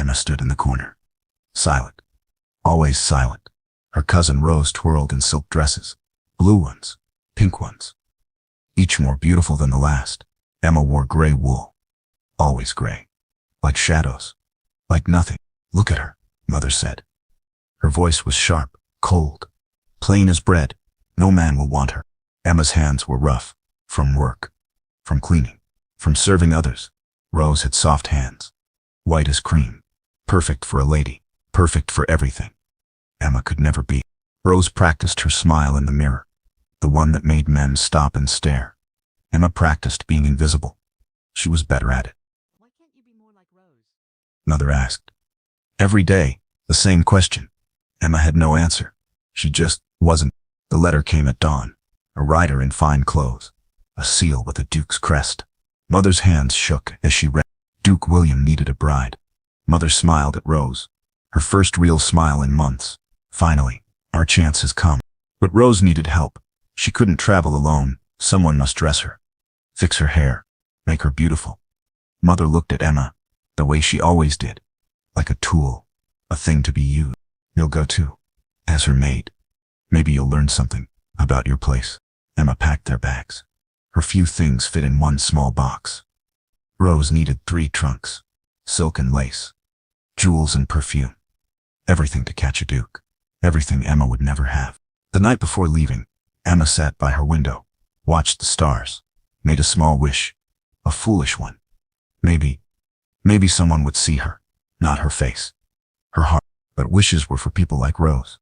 Emma stood in the corner. Silent. Always silent. Her cousin Rose twirled in silk dresses. Blue ones. Pink ones. Each more beautiful than the last. Emma wore gray wool. Always gray. Like shadows. Like nothing. Look at her, Mother said. Her voice was sharp, cold. Plain as bread. No man will want her. Emma's hands were rough. From work. From cleaning. From serving others. Rose had soft hands. White as cream. Perfect for a lady. Perfect for everything. Emma could never be. Rose practiced her smile in the mirror. The one that made men stop and stare. Emma practiced being invisible. She was better at it. Why can't you be more like Rose? Mother asked. Every day, the same question. Emma had no answer. She just wasn't. The letter came at dawn. A rider in fine clothes. A seal with a duke's crest. Mother's hands shook as she read. Duke William needed a bride. Mother smiled at Rose. Her first real smile in months. Finally, our chance has come. But Rose needed help. She couldn't travel alone. Someone must dress her. Fix her hair. Make her beautiful. Mother looked at Emma, the way she always did. Like a tool. A thing to be used. You'll go too. As her maid. Maybe you'll learn something about your place. Emma packed their bags. Her few things fit in one small box. Rose needed 3 trunks. Silk and lace. Jewels and perfume. Everything to catch a duke. Everything Emma would never have. The night before leaving, Emma sat by her window, watched the stars, made a small wish. A foolish one. Maybe someone would see her, not her face. Her heart. But wishes were for people like Rose.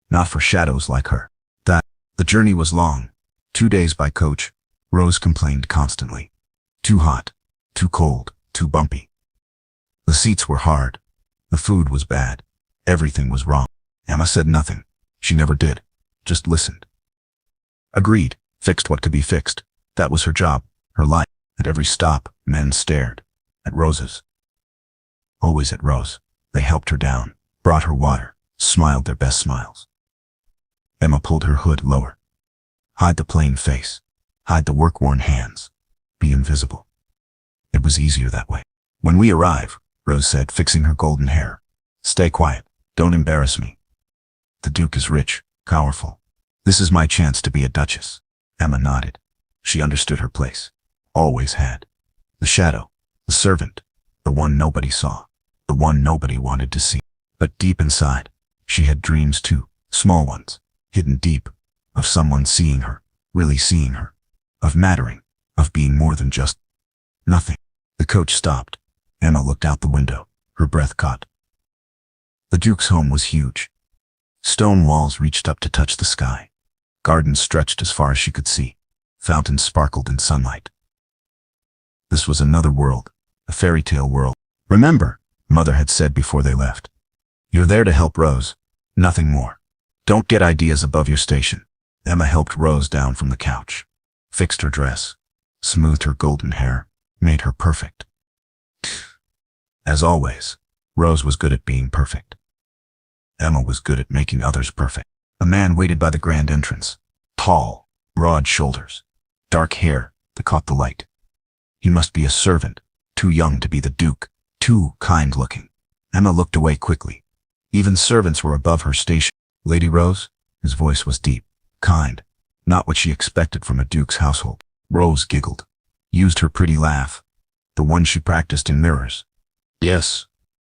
Not for shadows like her. The journey was long. 2 days by coach. Rose complained constantly. Too hot. Too cold. Too bumpy. The seats were hard. The food was bad. Everything was wrong. Emma said nothing. She never did. Just listened. Agreed. Fixed what could be fixed. That was her job. Her life. At every stop, men stared. At Rose's. Always at Rose. They helped her down. Brought her water. Smiled their best smiles. Emma pulled her hood lower. Hide the plain face. Hide the work-worn hands. Be invisible. It was easier that way. When we arrive, Rose said, fixing her golden hair. Stay quiet. Don't embarrass me. The Duke is rich, powerful. This is my chance to be a duchess. Emma nodded. She understood her place. Always had. The shadow. The servant. The one nobody saw. The one nobody wanted to see. But deep inside, she had dreams too. Small ones. Hidden deep. Of someone seeing her. Really seeing her. Of mattering. Of being more than just nothing. The coach stopped. Emma looked out the window. Her breath caught. The Duke's home was huge. Stone walls reached up to touch the sky. Gardens stretched as far as she could see. Fountains sparkled in sunlight. This was another world. A fairy tale world. Remember, Mother had said before they left. You're there to help Rose. Nothing more. Don't get ideas above your station. Emma helped Rose down from the couch. Fixed her dress. Smoothed her golden hair. Made her perfect. As always, Rose was good at being perfect. Emma was good at making others perfect. A man waited by the grand entrance. Tall, broad shoulders. Dark hair that caught the light. He must be a servant. Too young to be the Duke. Too kind-looking. Emma looked away quickly. Even servants were above her station. Lady Rose? His voice was deep. Kind. Not what she expected from a duke's household. Rose giggled. Used her pretty laugh. The one she practiced in mirrors. Yes.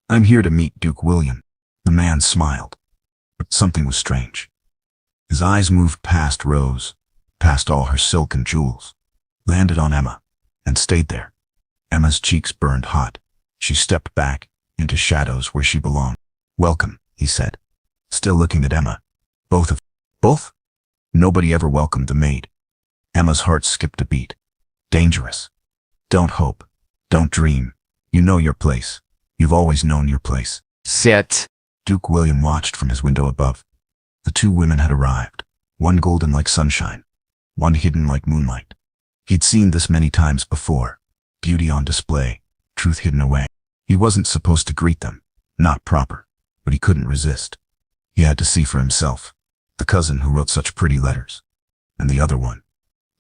I'm here to meet Duke William. The man smiled. But something was strange. His eyes moved past Rose, past all her silk and jewels, landed on Emma, and stayed there. Emma's cheeks burned hot. She stepped back, into shadows where she belonged. Welcome, he said, still looking at Emma. Both? Nobody ever welcomed the maid. Emma's heart skipped a beat. Dangerous. Don't hope. Don't dream. You know your place. You've always known your place. Sit. Duke William watched from his window above. The 2 women had arrived. One golden like sunshine. One hidden like moonlight. He'd seen this many times before. Beauty on display. Truth hidden away. He wasn't supposed to greet them. Not proper. But he couldn't resist. He had to see for himself. The cousin who wrote such pretty letters. And the other one.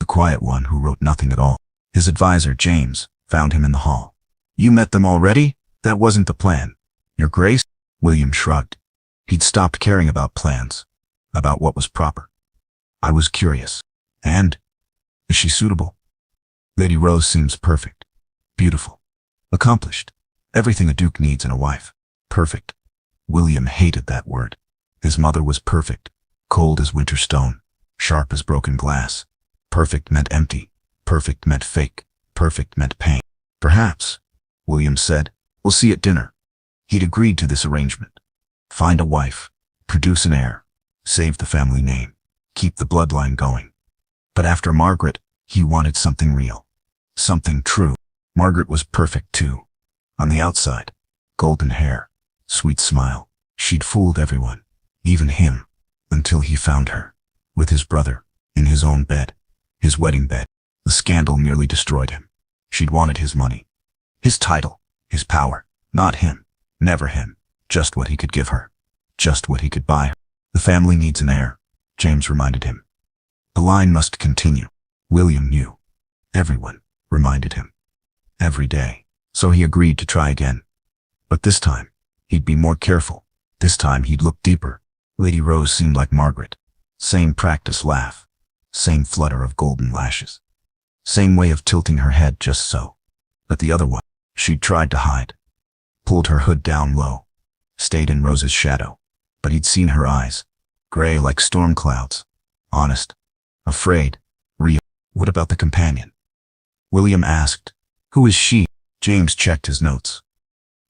The quiet one who wrote nothing at all. His advisor, James, found him in the hall. You met them already? That wasn't the plan. Your Grace? William shrugged. He'd stopped caring about plans, about what was proper. I was curious. And? Is she suitable? Lady Rose seems perfect. Beautiful. Accomplished. Everything a duke needs in a wife. Perfect. William hated that word. His mother was perfect. Cold as winter stone. Sharp as broken glass. Perfect meant empty. Perfect meant fake. Perfect meant pain. Perhaps, William said. We'll see at dinner. He'd agreed to this arrangement. Find a wife. Produce an heir. Save the family name. Keep the bloodline going. But after Margaret, he wanted something real. Something true. Margaret was perfect too. On the outside. Golden hair. Sweet smile. She'd fooled everyone. Even him. Until he found her. With his brother. In his own bed. His wedding bed. The scandal nearly destroyed him. She'd wanted his money. His title. His power. Not him. Never him. Just what he could give her. Just what he could buy her. The family needs an heir, James reminded him. The line must continue. William knew. Everyone reminded him. Every day. So he agreed to try again. But this time, he'd be more careful. This time he'd look deeper. Lady Rose seemed like Margaret. Same practice laugh. Same flutter of golden lashes. Same way of tilting her head just so. But the other one, she'd tried to hide. Pulled her hood down low. Stayed in Rose's shadow. But he'd seen her eyes. Gray like storm clouds. Honest. Afraid. Real. What about the companion? William asked. Who is she? James checked his notes.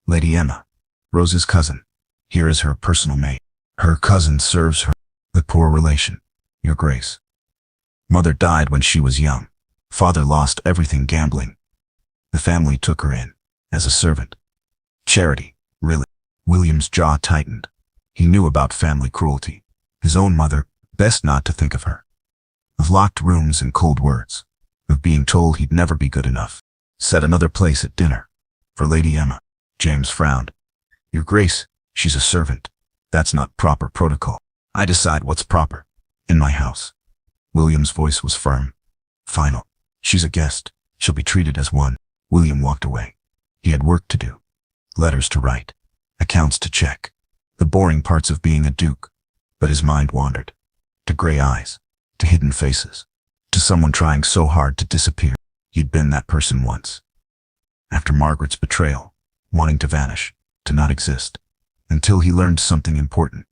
Lady Emma. Rose's cousin. Here is her personal maid. Her cousin serves her. The poor relation. Your Grace. Mother died when she was young. Father lost everything gambling. The family took her in. As a servant. Charity. Really. William's jaw tightened. He knew about family cruelty. His own mother, best not to think of her. Of locked rooms and cold words. Of being told he'd never be good enough. Set another place at dinner. For Lady Emma. James frowned. Your Grace, she's a servant. That's not proper protocol. I decide what's proper. In my house. William's voice was firm. Final. She's a guest. She'll be treated as one. William walked away. He had work to do. Letters to write. Accounts to check. The boring parts of being a duke. But his mind wandered. To gray eyes. To hidden faces. To someone trying so hard to disappear. He'd been that person once. After Margaret's betrayal. Wanting to vanish. To not exist. Until he learned something important.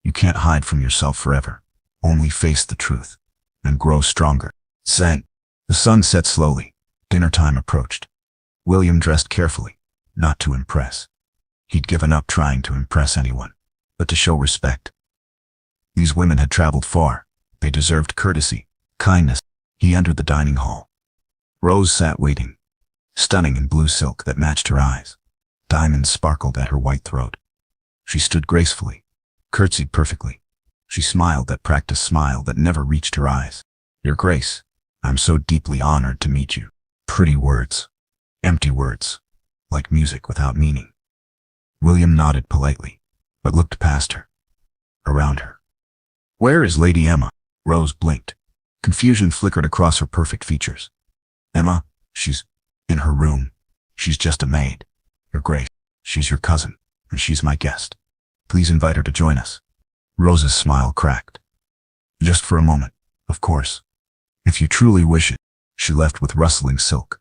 You can't hide from yourself forever. Only face the truth. And grow stronger. Set. The sun set slowly. Dinner time approached. William dressed carefully. Not to impress. He'd given up trying to impress anyone. But to show respect. These women had traveled far. They deserved courtesy. Kindness. He entered the dining hall. Rose sat waiting. Stunning in blue silk that matched her eyes. Diamonds sparkled at her white throat. She stood gracefully. Curtsied perfectly. She smiled that practiced smile that never reached her eyes. Your Grace, I'm so deeply honored to meet you. Pretty words. Empty words. Like music without meaning. William nodded politely, but looked past her. Around her. Where is Lady Emma? Rose blinked. Confusion flickered across her perfect features. Emma, she's in her room. She's just a maid. Your Grace, she's your cousin, and she's my guest. Please invite her to join us. Rose's smile cracked. Just for a moment, of course. If you truly wish it. She left with rustling silk.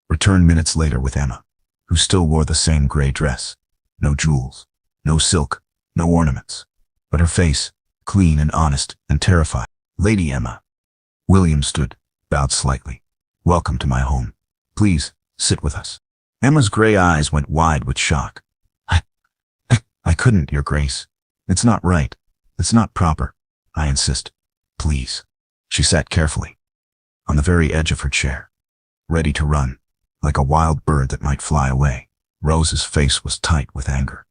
Returned minutes later with Emma, who still wore the same gray dress. No jewels, no silk, no ornaments. But her face, clean and honest and terrified. Lady Emma. William stood, bowed slightly. Welcome to my home. Please, sit with us. Emma's gray eyes went wide with shock. I couldn't, Your Grace. It's not right. It's not proper. I insist. Please. She sat carefully. On the very edge of her chair. Ready to run. Like a wild bird that might fly away. Rose's face was tight with anger.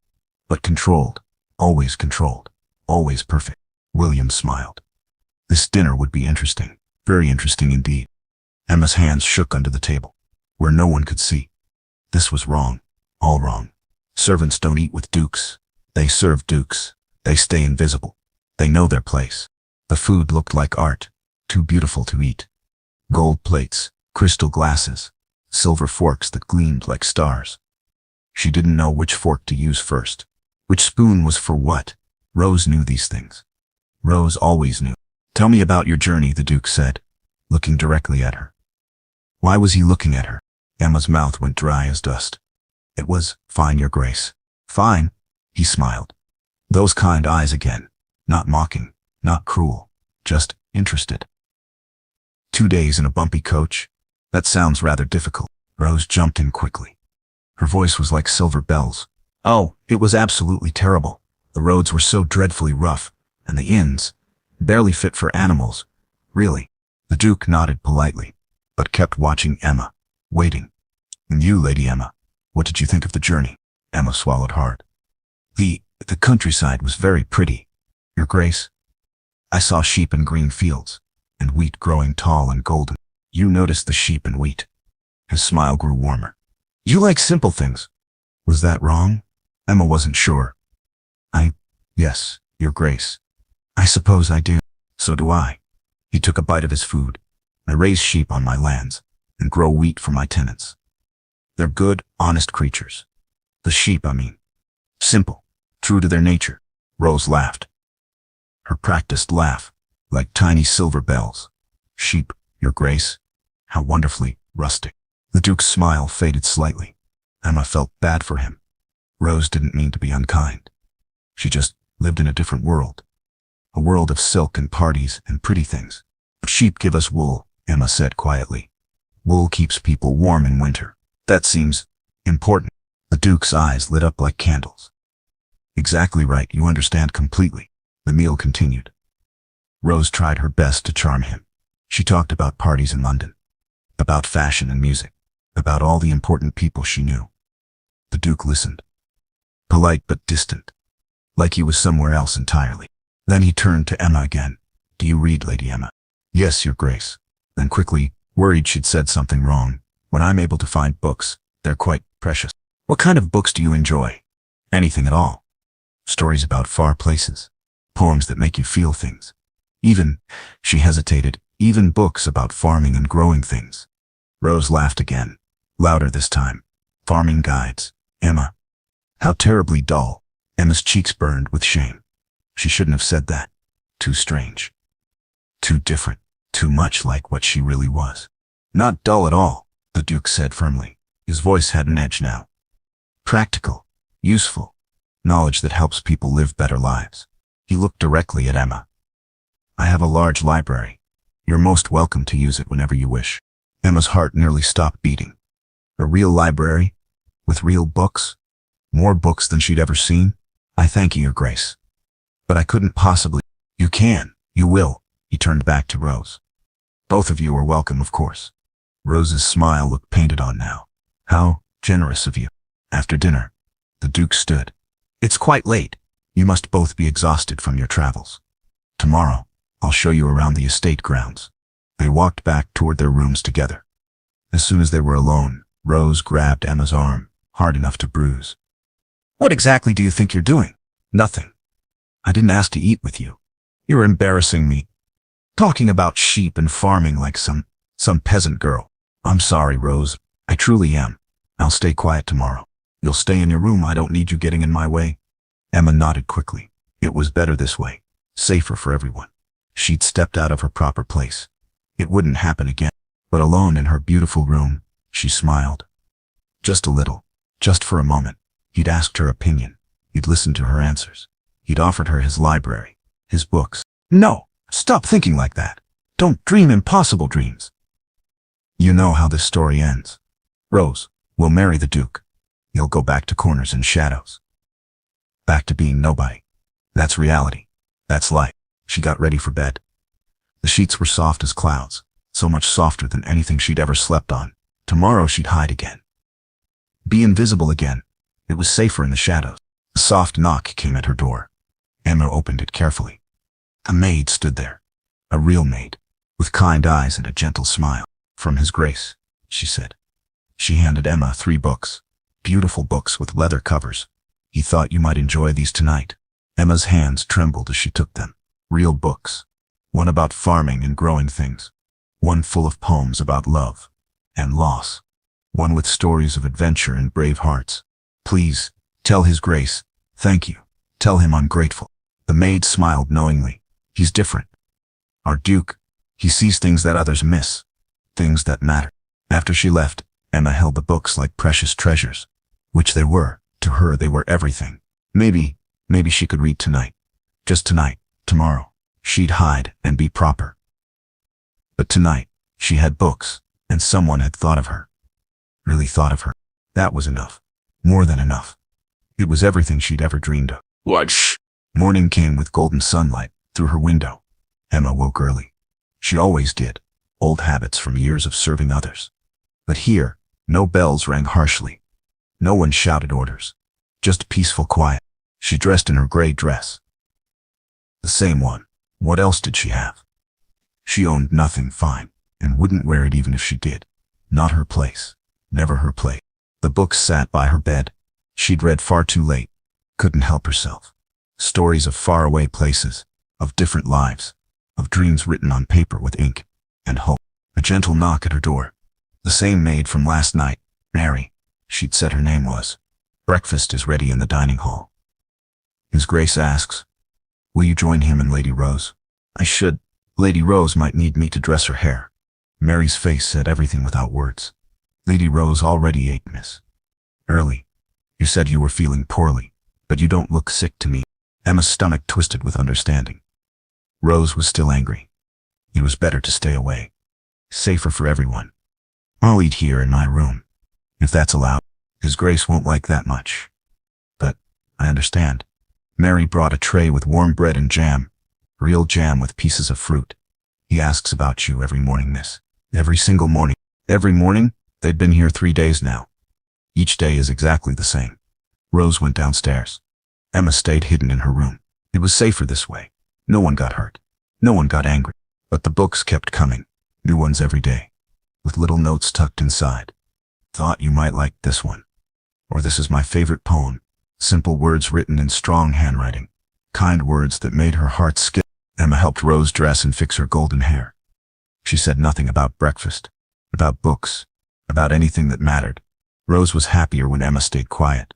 But controlled. Always controlled. Always perfect. William smiled. This dinner would be interesting. Very interesting indeed. Emma's hands shook under the table. Where no one could see. This was wrong. All wrong. Servants don't eat with dukes. They serve dukes. They stay invisible. They know their place. The food looked like art. Too beautiful to eat. Gold plates. Crystal glasses. Silver forks that gleamed like stars. She didn't know which fork to use first. Which spoon was for what? Rose knew these things. Rose always knew. Tell me about your journey, the Duke said, looking directly at her. Why was he looking at her? Emma's mouth went dry as dust. It was, fine, your grace. Fine, he smiled. Those kind eyes again. Not mocking, not cruel, just interested. 2 days in a bumpy coach? That sounds rather difficult. Rose jumped in quickly. Her voice was like silver bells. Oh, it was absolutely terrible. The roads were so dreadfully rough, and the inns, barely fit for animals. Really? The Duke nodded politely, but kept watching Emma, waiting. And you, Lady Emma, what did you think of the journey? Emma swallowed hard. The countryside was very pretty, your grace. I saw sheep in green fields, and wheat growing tall and golden. You noticed the sheep and wheat. His smile grew warmer. You like simple things. Was that wrong? Emma wasn't sure. Yes, your grace. I suppose I do. So do I. He took a bite of his food. I raise sheep on my lands, and grow wheat for my tenants. They're good, honest creatures. The sheep, I mean. Simple, true to their nature. Rose laughed. Her practiced laugh, like tiny silver bells. Sheep, your grace. How wonderfully rustic. The Duke's smile faded slightly. Emma felt bad for him. Rose didn't mean to be unkind. She just lived in a different world. A world of silk and parties and pretty things. Sheep give us wool, Emma said quietly. Wool keeps people warm in winter. That seems important. The Duke's eyes lit up like candles. Exactly right, you understand completely. The meal continued. Rose tried her best to charm him. She talked about parties in London, about fashion and music, about all the important people she knew. The Duke listened, polite but distant, like he was somewhere else entirely. Then he turned to Emma again. Do you read, Lady Emma? Yes, your grace. Then quickly, worried she'd said something wrong. When I'm able to find books, they're quite precious. What kind of books do you enjoy? Anything at all. Stories about far places. Poems that make you feel things. Even, she hesitated, even books about farming and growing things. Rose laughed again, louder this time. Farming guides. Emma. How terribly dull. Emma's cheeks burned with shame. She shouldn't have said that. Too strange. Too different. Too much like what she really was. Not dull at all, the Duke said firmly. His voice had an edge now. Practical. Useful. Knowledge that helps people live better lives. He looked directly at Emma. I have a large library. You're most welcome to use it whenever you wish. Emma's heart nearly stopped beating. A real library? With real books? More books than she'd ever seen? I thank you, your grace. But I couldn't possibly. You can. You will. He turned back to Rose. Both of you are welcome, of course. Rose's smile looked painted on now. How generous of you. After dinner, the Duke stood. It's quite late. You must both be exhausted from your travels. Tomorrow, I'll show you around the estate grounds. They walked back toward their rooms together. As soon as they were alone, Rose grabbed Emma's arm, hard enough to bruise. What exactly do you think you're doing? Nothing. I didn't ask to eat with you. You're embarrassing me. Talking about sheep and farming like some peasant girl. I'm sorry, Rose. I truly am. I'll stay quiet tomorrow. You'll stay in your room. I don't need you getting in my way. Emma nodded quickly. It was better this way. Safer for everyone. She'd stepped out of her proper place. It wouldn't happen again. But alone in her beautiful room, she smiled. Just a little. Just for a moment. He'd asked her opinion. He'd listened to her answers. He'd offered her his library, his books. No, stop thinking like that. Don't dream impossible dreams. You know how this story ends. Rose will marry the Duke. He'll go back to corners and shadows. Back to being nobody. That's reality. That's life. She got ready for bed. The sheets were soft as clouds, so much softer than anything she'd ever slept on. Tomorrow she'd hide again. Be invisible again. It was safer in the shadows. A soft knock came at her door. Emma opened it carefully. A maid stood there. A real maid, with kind eyes and a gentle smile. From His Grace, she said. She handed Emma 3 books. Beautiful books with leather covers. He thought you might enjoy these tonight. Emma's hands trembled as she took them. Real books. One about farming and growing things. One full of poems about love and loss. One with stories of adventure and brave hearts. Please, tell his grace. Thank you. Tell him I'm grateful. The maid smiled knowingly. He's different. Our Duke. He sees things that others miss. Things that matter. After she left, Emma held the books like precious treasures. Which they were. To her they were everything. Maybe she could read tonight. Just tonight. Tomorrow, she'd hide and be proper. But tonight, she had books, and someone had thought of her. Really thought of her. That was enough. More than enough. It was everything she'd ever dreamed of. What? Shh. Morning came with golden sunlight through her window. Emma woke early. She always did. Old habits from years of serving others. But here, no bells rang harshly. No one shouted orders. Just peaceful quiet. She dressed in her gray dress. The same one. What else did she have? She owned nothing fine, and wouldn't wear it even if she did. Not her place. Never her place. The books sat by her bed. She'd read far too late. Couldn't help herself. Stories of faraway places, of different lives, of dreams written on paper with ink and hope. A gentle knock at her door. The same maid from last night, Mary, she'd said her name was. Breakfast is ready in the dining hall. His Grace asks, will you join him and Lady Rose? I should. Lady Rose might need me to dress her hair. Mary's face said everything without words. Lady Rose already ate, miss. Early. You said you were feeling poorly, but you don't look sick to me. Emma's stomach twisted with understanding. Rose was still angry. It was better to stay away. Safer for everyone. I'll eat here in my room. If that's allowed. His Grace won't like that much. But, I understand. Mary brought a tray with warm bread and jam. Real jam with pieces of fruit. He asks about you every morning, miss. Every single morning. Every morning? They'd been here 3 days now. Each day is exactly the same. Rose went downstairs. Emma stayed hidden in her room. It was safer this way. No one got hurt. No one got angry. But the books kept coming. New ones every day. With little notes tucked inside. Thought you might like this one. Or this is my favorite poem. Simple words written in strong handwriting. Kind words that made her heart skip. Emma helped Rose dress and fix her golden hair. She said nothing about breakfast. About books. About anything that mattered. Rose was happier when Emma stayed quiet.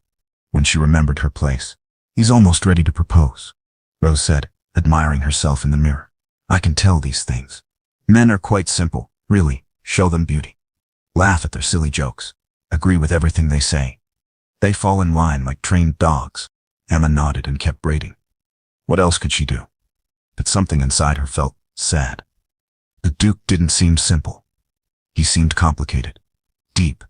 When she remembered her place. He's almost ready to propose, Rose said, admiring herself in the mirror. I can tell these things. Men are quite simple, really. Show them beauty. Laugh at their silly jokes. Agree with everything they say. They fall in line like trained dogs. Emma nodded and kept braiding. What else could she do? But something inside her felt sad. The Duke didn't seem simple. He seemed complicated. Deep.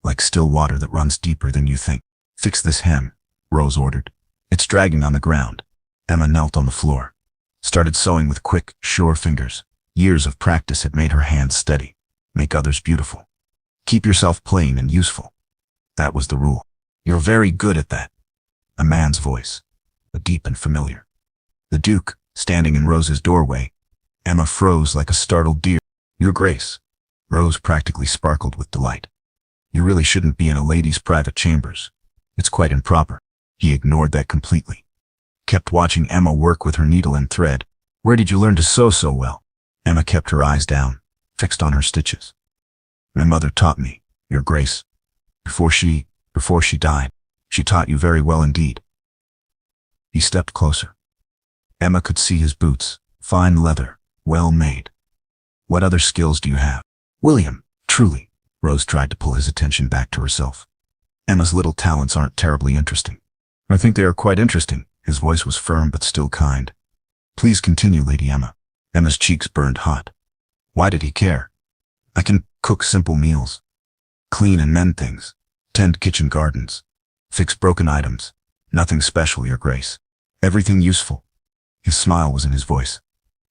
Like still water that runs deeper than you think. Fix this hem, Rose ordered. It's dragging on the ground. Emma knelt on the floor. Started sewing with quick, sure fingers. Years of practice had made her hands steady. Make others beautiful. Keep yourself plain and useful. That was the rule. You're very good at that. A man's voice. A deep and familiar. The Duke, standing in Rose's doorway. Emma froze like a startled deer. Your Grace. Rose practically sparkled with delight. You really shouldn't be in a lady's private chambers. It's quite improper. He ignored that completely. Kept watching Emma work with her needle and thread. Where did you learn to sew so well? Emma kept her eyes down, fixed on her stitches. My mother taught me, Your Grace. Before she died, she taught you very well indeed. He stepped closer. Emma could see his boots, fine leather, well made. What other skills do you have? William, truly. Rose tried to pull his attention back to herself. Emma's little talents aren't terribly interesting. I think they are quite interesting. His voice was firm but still kind. Please continue, Lady Emma. Emma's cheeks burned hot. Why did he care? I can cook simple meals. Clean and mend things. Tend kitchen gardens. Fix broken items. Nothing special, Your Grace. Everything useful. His smile was in his voice.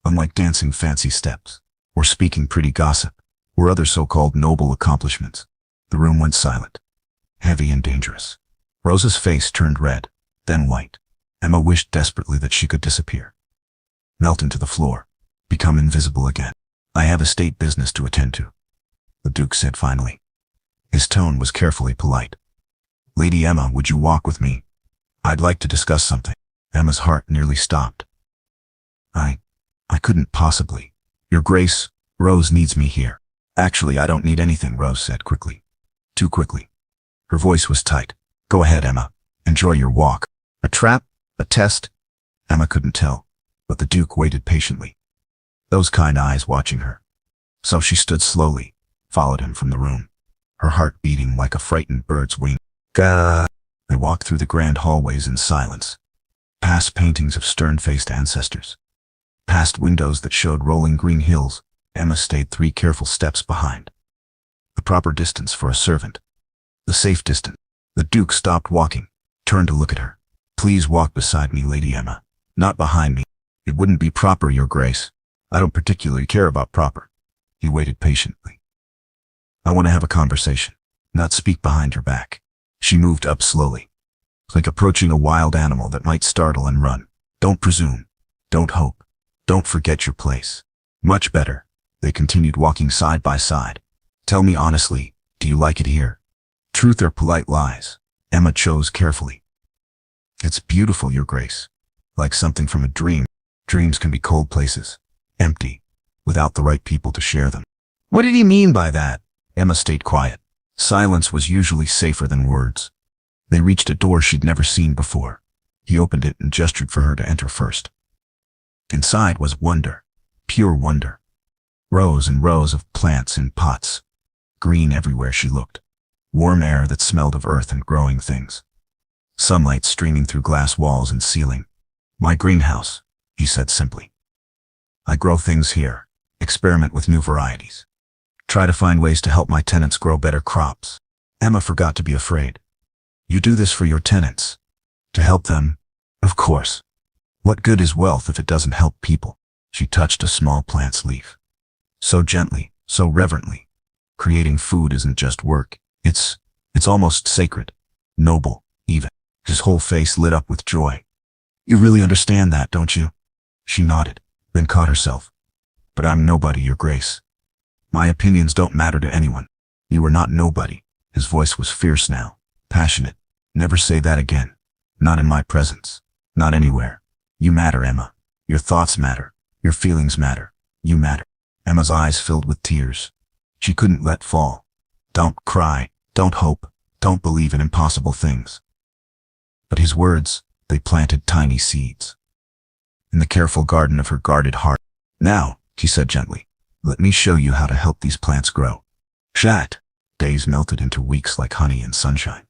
Unlike dancing fancy steps, or speaking pretty gossip, or other so-called noble accomplishments. The room went silent. Heavy and dangerous. Rose's face turned red, then white. Emma wished desperately that she could disappear. Melt into the floor. Become invisible again. I have a state business to attend to, the Duke said finally. His tone was carefully polite. Lady Emma, would you walk with me? I'd like to discuss something. Emma's heart nearly stopped. I couldn't possibly. Your Grace, Rose needs me here. Actually, I don't need anything, Rose said quickly. Too quickly. Her voice was tight. Go ahead, Emma. Enjoy your walk. A trap? A test? Emma couldn't tell, but the Duke waited patiently, those kind eyes watching her. So she stood slowly, followed him from the room, her heart beating like a frightened bird's wing. Gah! They walked through the grand hallways in silence, past paintings of stern-faced ancestors, past windows that showed rolling green hills. Emma stayed 3 careful steps behind. The proper distance for a servant. The safe distance. The Duke stopped walking, turned to look at her. Please walk beside me, Lady Emma. Not behind me. It wouldn't be proper, Your Grace. I don't particularly care about proper. He waited patiently. I want to have a conversation, not speak behind your back. She moved up slowly, like approaching a wild animal that might startle and run. Don't presume. Don't hope. Don't forget your place. Much better. They continued walking side by side. Tell me honestly, do you like it here? Truth or polite lies? Emma chose carefully. It's beautiful, Your Grace. Like something from a dream. Dreams can be cold places. Empty. Without the right people to share them. What did he mean by that? Emma stayed quiet. Silence was usually safer than words. They reached a door she'd never seen before. He opened it and gestured for her to enter first. Inside was wonder. Pure wonder. Rows and rows of plants in pots. Green everywhere she looked. Warm air that smelled of earth and growing things. Sunlight streaming through glass walls and ceiling. My greenhouse, he said simply. I grow things here. Experiment with new varieties. Try to find ways to help my tenants grow better crops. Emma forgot to be afraid. You do this for your tenants. To help them? Of course. What good is wealth if it doesn't help people? She touched a small plant's leaf. So gently, so reverently. Creating food isn't just work. It's almost sacred. Noble, even. His whole face lit up with joy. You really understand that, don't you? She nodded, then caught herself. But I'm nobody, Your Grace. My opinions don't matter to anyone. You are not nobody. His voice was fierce now, passionate. Never say that again. Not in my presence. Not anywhere. You matter, Emma. Your thoughts matter. Your feelings matter. You matter. Emma's eyes filled with tears. She couldn't let fall. Don't cry. Don't hope. Don't believe in impossible things. But his words, they planted tiny seeds. In the careful garden of her guarded heart. Now, he said gently, let me show you how to help these plants grow. Shat! Days melted into weeks like honey and sunshine.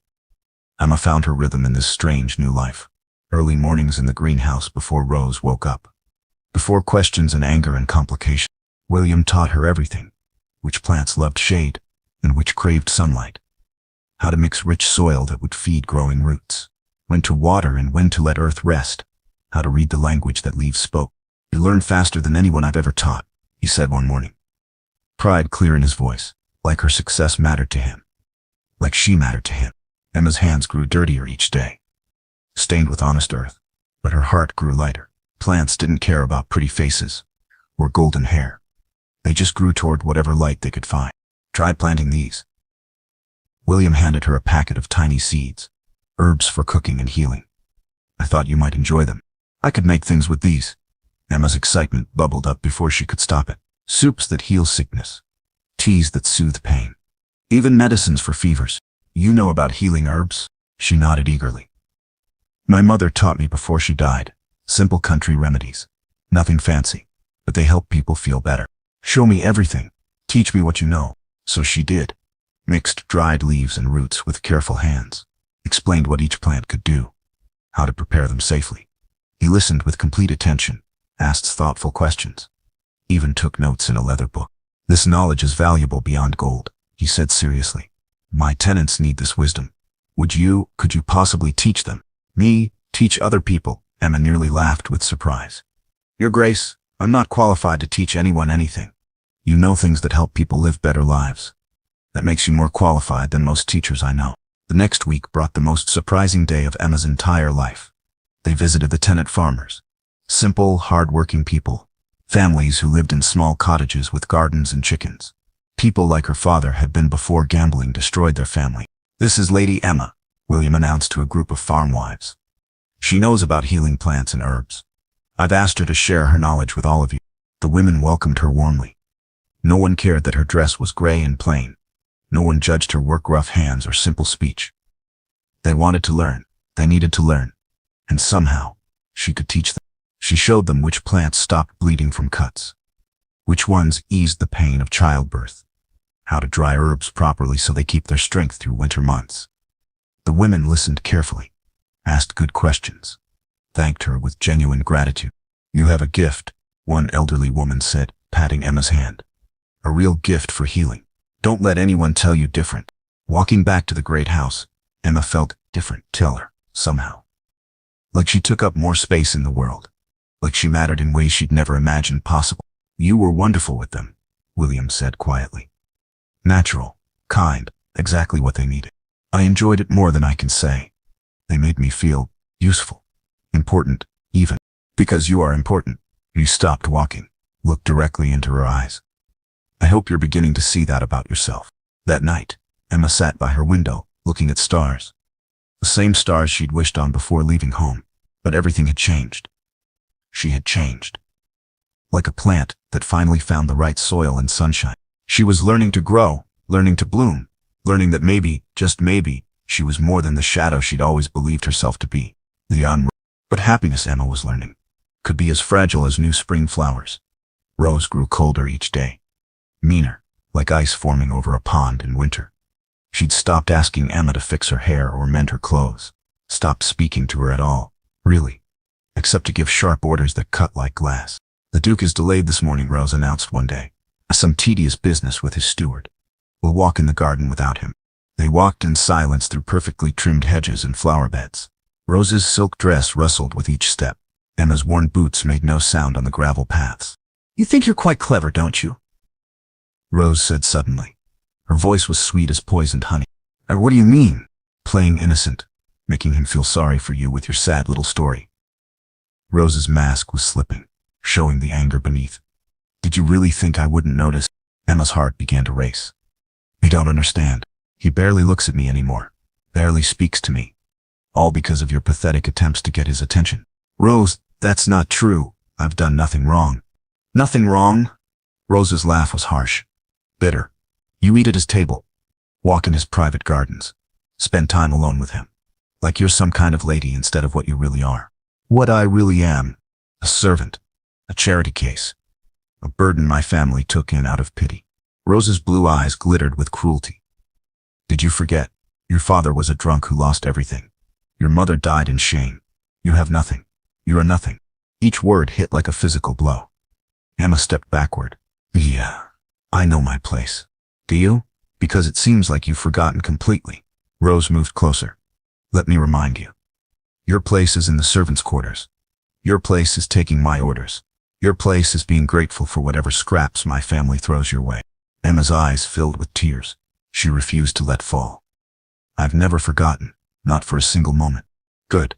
Emma found her rhythm in this strange new life. Early mornings in the greenhouse before Rose woke up. Before questions and anger and complication, William taught her everything. Which plants loved shade, and which craved sunlight. How to mix rich soil that would feed growing roots. When to water and when to let earth rest. How to read the language that leaves spoke. You learn faster than anyone I've ever taught, he said one morning. Pride clear in his voice, like her success mattered to him. Like she mattered to him. Emma's hands grew dirtier each day, stained with honest earth, but her heart grew lighter. Plants didn't care about pretty faces or golden hair. They just grew toward whatever light they could find. Try planting these. William handed her a packet of tiny seeds, herbs for cooking and healing. I thought you might enjoy them. I could make things with these. Emma's excitement bubbled up before she could stop it. Soups that heal sickness. Teas that soothe pain. Even medicines for fevers. You know about healing herbs? She nodded eagerly. My mother taught me before she died. Simple country remedies. Nothing fancy, but they help people feel better. Show me everything. Teach me what you know. So she did. Mixed dried leaves and roots with careful hands. Explained what each plant could do. How to prepare them safely. He listened with complete attention, asked thoughtful questions. Even took notes in a leather book. This knowledge is valuable beyond gold, he said seriously. My tenants need this wisdom. Could you possibly teach them? Me, teach other people? Emma nearly laughed with surprise. Your Grace, I'm not qualified to teach anyone anything. You know things that help people live better lives. That makes you more qualified than most teachers I know. The next week brought the most surprising day of Emma's entire life. They visited the tenant farmers. Simple, hard-working people. Families who lived in small cottages with gardens and chickens. People like her father had been before gambling destroyed their family. This is Lady Emma, William announced to a group of farm wives. She knows about healing plants and herbs. I've asked her to share her knowledge with all of you. The women welcomed her warmly. No one cared that her dress was gray and plain. No one judged her work rough hands or simple speech. They wanted to learn. They needed to learn. And somehow, she could teach them. She showed them which plants stopped bleeding from cuts, which ones eased the pain of childbirth, how to dry herbs properly so they keep their strength through winter months. The women listened carefully, asked good questions, thanked her with genuine gratitude. "You have a gift," one elderly woman said, patting Emma's hand. "A real gift for healing. Don't let anyone tell you different." Walking back to the great house, Emma felt different, tell her, somehow. Like she took up more space in the world. Like she mattered in ways she'd never imagined possible. "You were wonderful with them," William said quietly. "Natural, kind, exactly what they needed. I enjoyed it more than I can say. They made me feel useful, important, even. Because you are important." He stopped walking, looked directly into her eyes. "I hope you're beginning to see that about yourself." That night, Emma sat by her window, looking at stars. The same stars she'd wished on before leaving home, but everything had changed. She had changed. Like a plant that finally found the right soil and sunshine. She was learning to grow, learning to bloom, learning that maybe, just maybe, she was more than the shadow she'd always believed herself to be. But happiness, Emma was learning, could be as fragile as new spring flowers. Rose grew colder each day, meaner, like ice forming over a pond in winter. She'd stopped asking Emma to fix her hair or mend her clothes, stopped speaking to her at all, really, except to give sharp orders that cut like glass. "The Duke is delayed this morning," Rose announced one day. "Some tedious business with his steward. We'll walk in the garden without him." They walked in silence through perfectly trimmed hedges and flower beds. Rose's silk dress rustled with each step. Emma's worn boots made no sound on the gravel paths. "You think you're quite clever, don't you?" Rose said suddenly. Her voice was sweet as poisoned honey. "What do you mean?" "Playing innocent, making him feel sorry for you with your sad little story." Rose's mask was slipping, showing the anger beneath. "Did you really think I wouldn't notice?" Emma's heart began to race. "You don't understand. He barely looks at me anymore, barely speaks to me. All because of your pathetic attempts to get his attention." "Rose, that's not true. I've done nothing wrong." "Nothing wrong?" Rose's laugh was harsh, bitter. "You eat at his table, walk in his private gardens, spend time alone with him, like you're some kind of lady instead of what you really are." "What I really am? A servant, a charity case, a burden my family took in out of pity." Rose's blue eyes glittered with cruelty. "Did you forget? Your father was a drunk who lost everything. Your mother died in shame. You have nothing. You're a nothing." Each word hit like a physical blow. Emma stepped backward. "Yeah, I know my place." "Do you? Because it seems like you've forgotten completely." Rose moved closer. "Let me remind you. Your place is in the servants' quarters. Your place is taking my orders. Your place is being grateful for whatever scraps my family throws your way." Emma's eyes filled with tears. She refused to let fall. "I've never forgotten, not for a single moment." "Good.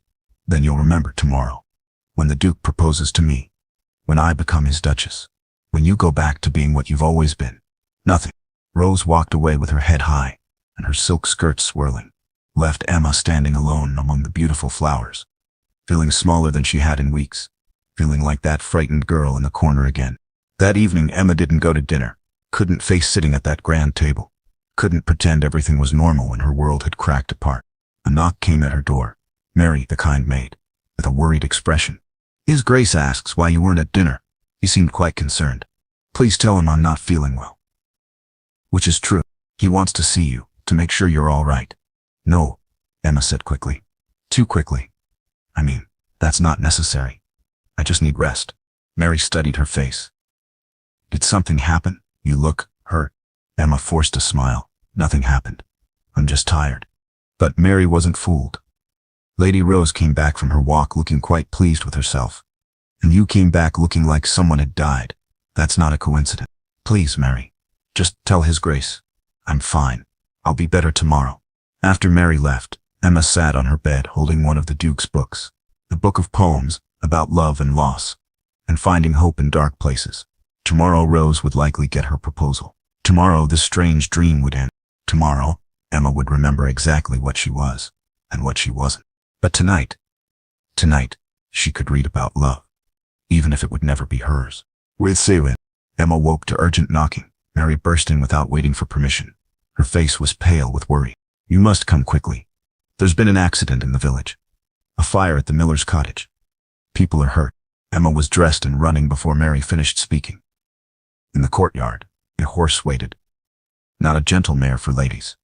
Then you'll remember tomorrow, when the Duke proposes to me, when I become his Duchess, when you go back to being what you've always been. Nothing." Rose walked away with her head high and her silk skirt swirling, left Emma standing alone among the beautiful flowers, feeling smaller than she had in weeks, feeling like that frightened girl in the corner again. That evening Emma didn't go to dinner, couldn't face sitting at that grand table, couldn't pretend everything was normal when her world had cracked apart. A knock came at her door. Mary, the kind maid, with a worried expression. "His Grace asks why you weren't at dinner." He seemed quite concerned. "Please tell him I'm not feeling well." "Which is true. He wants to see you, to make sure you're all right." "No," Emma said quickly. Too quickly. "I mean, that's not necessary. I just need rest." Mary studied her face. "Did something happen? You look hurt." Emma forced a smile. "Nothing happened. I'm just tired." But Mary wasn't fooled. Lady Rose came back from her walk looking quite pleased with herself. "And you came back looking like someone had died. That's not a coincidence." "Please, Mary, just tell His Grace. I'm fine. I'll be better tomorrow." After Mary left, Emma sat on her bed holding one of the Duke's books, the book of poems about love and loss, and finding hope in dark places. Tomorrow Rose would likely get her proposal. Tomorrow this strange dream would end. Tomorrow, Emma would remember exactly what she was, and what she wasn't. But tonight, she could read about love, even if it would never be hers. With Selin, Emma woke to urgent knocking. Mary burst in without waiting for permission. Her face was pale with worry. "You must come quickly. There's been an accident in the village. A fire at the miller's cottage. People are hurt. Emma was dressed and running before Mary finished speaking. In the courtyard, a horse waited. Not a gentle mare for ladies.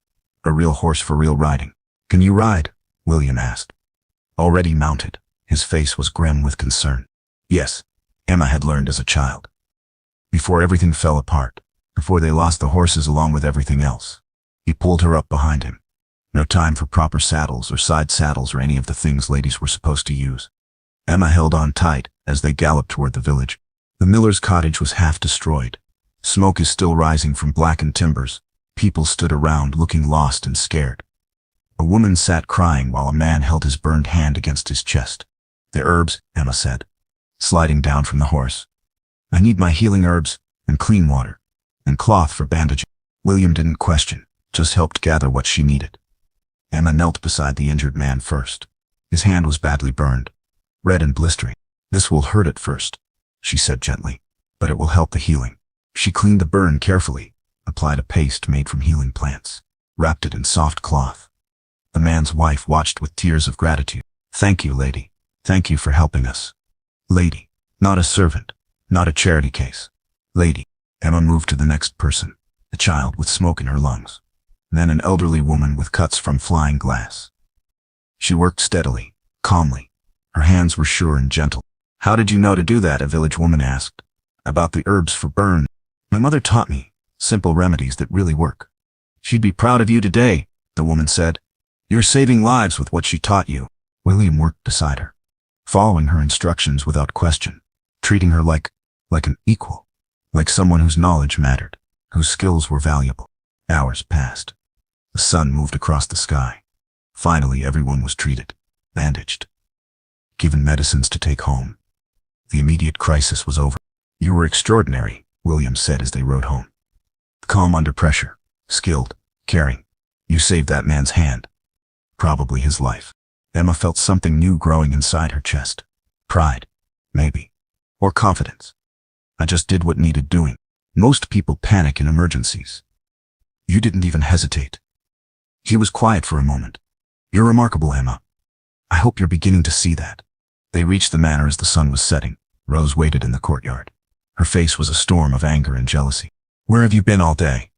A real horse for real riding. Can you ride? William asked. Already mounted, his face was grim with concern. Yes, Emma had learned as a child. Before everything fell apart, before they lost the horses along with everything else. He pulled her up behind him. No time for proper saddles or side saddles or any of the things ladies were supposed to use. Emma held on tight as they galloped toward the village. The miller's cottage was half destroyed. Smoke is still rising from blackened timbers. People stood around looking lost and scared. A woman sat crying while a man held his burned hand against his chest. The herbs, Emma said, sliding down from the horse. I need my healing herbs, and clean water, and cloth for bandaging. William didn't question, just helped gather what she needed. Emma knelt beside the injured man first. His hand was badly burned, red and blistering. This will hurt at first, she said gently, but it will help the healing. She cleaned the burn carefully, applied a paste made from healing plants, wrapped it in soft cloth. The man's wife watched with tears of gratitude. Thank you, lady. Thank you for helping us. Lady, not a servant, not a charity case. Lady. Emma moved to the next person, a child with smoke in her lungs. Then an elderly woman with cuts from flying glass. She worked steadily, calmly. Her hands were sure and gentle. How did you know to do that? A village woman asked. About the herbs for burn. My mother taught me simple remedies that really work. She'd be proud of you today, the woman said. You're saving lives with what she taught you. William worked beside her, following her instructions without question, treating her like an equal, like someone whose knowledge mattered, whose skills were valuable. Hours passed. The sun moved across the sky. Finally, everyone was treated, bandaged, given medicines to take home. The immediate crisis was over. You were extraordinary, William said as they rode home. Calm under pressure, skilled, caring. You saved that man's hand. Probably his life. Emma felt something new growing inside her chest. Pride, maybe. Or confidence. I just did what needed doing. Most people panic in emergencies. You didn't even hesitate. He was quiet for a moment. You're remarkable, Emma. I hope you're beginning to see that. They reached the manor as the sun was setting. Rose waited in the courtyard. Her face was a storm of anger and jealousy. Where have you been all day?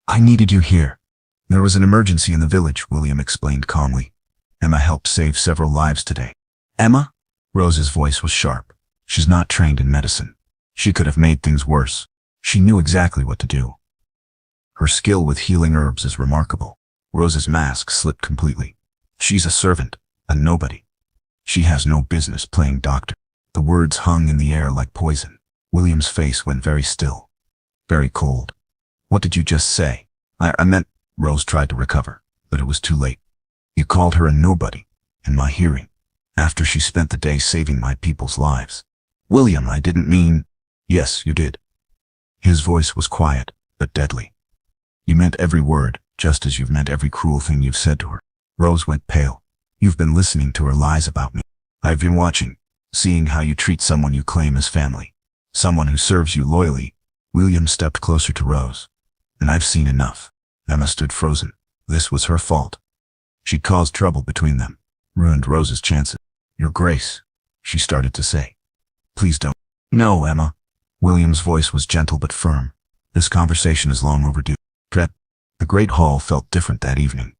I needed you here. There was an emergency in the village, William explained calmly. Emma helped save several lives today. Emma? Rose's voice was sharp. She's not trained in medicine. She could have made things worse. She knew exactly what to do. Her skill with healing herbs is remarkable. Rose's mask slipped completely. She's a servant, a nobody. She has no business playing doctor. The words hung in the air like poison. William's face went very still, very cold. What did you just say? I meant, Rose tried to recover, but it was too late. You called her a nobody, in my hearing, after she spent the day saving my people's lives. William, I didn't mean... Yes, you did. His voice was quiet, but deadly. You meant every word, just as you've meant every cruel thing you've said to her. Rose went pale. You've been listening to her lies about me. I've been watching, seeing how you treat someone you claim as family, someone who serves you loyally. William stepped closer to Rose. And I've seen enough. Emma stood frozen. This was her fault. She'd caused trouble between them, ruined Rose's chances. Your Grace, she started to say. Please don't. No, Emma. William's voice was gentle but firm. This conversation is long overdue. Prep. The great hall felt different that evening.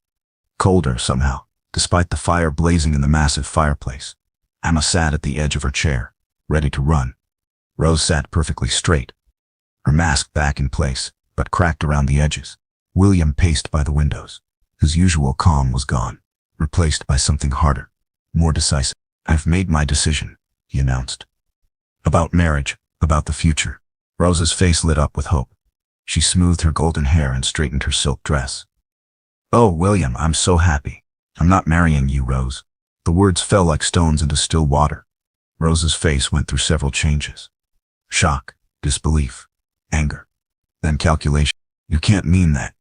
Colder, somehow, despite the fire blazing in the massive fireplace. Emma sat at the edge of her chair, ready to run. Rose sat perfectly straight, her mask back in place, but cracked around the edges. William paced by the windows. His usual calm was gone, replaced by something harder, more decisive. I've made my decision, he announced. About marriage, about the future. Rose's face lit up with hope. She smoothed her golden hair and straightened her silk dress. Oh, William, I'm so happy. I'm not marrying you, Rose. The words fell like stones into still water. Rose's face went through several changes. Shock, disbelief, anger, then calculation. You can't mean that.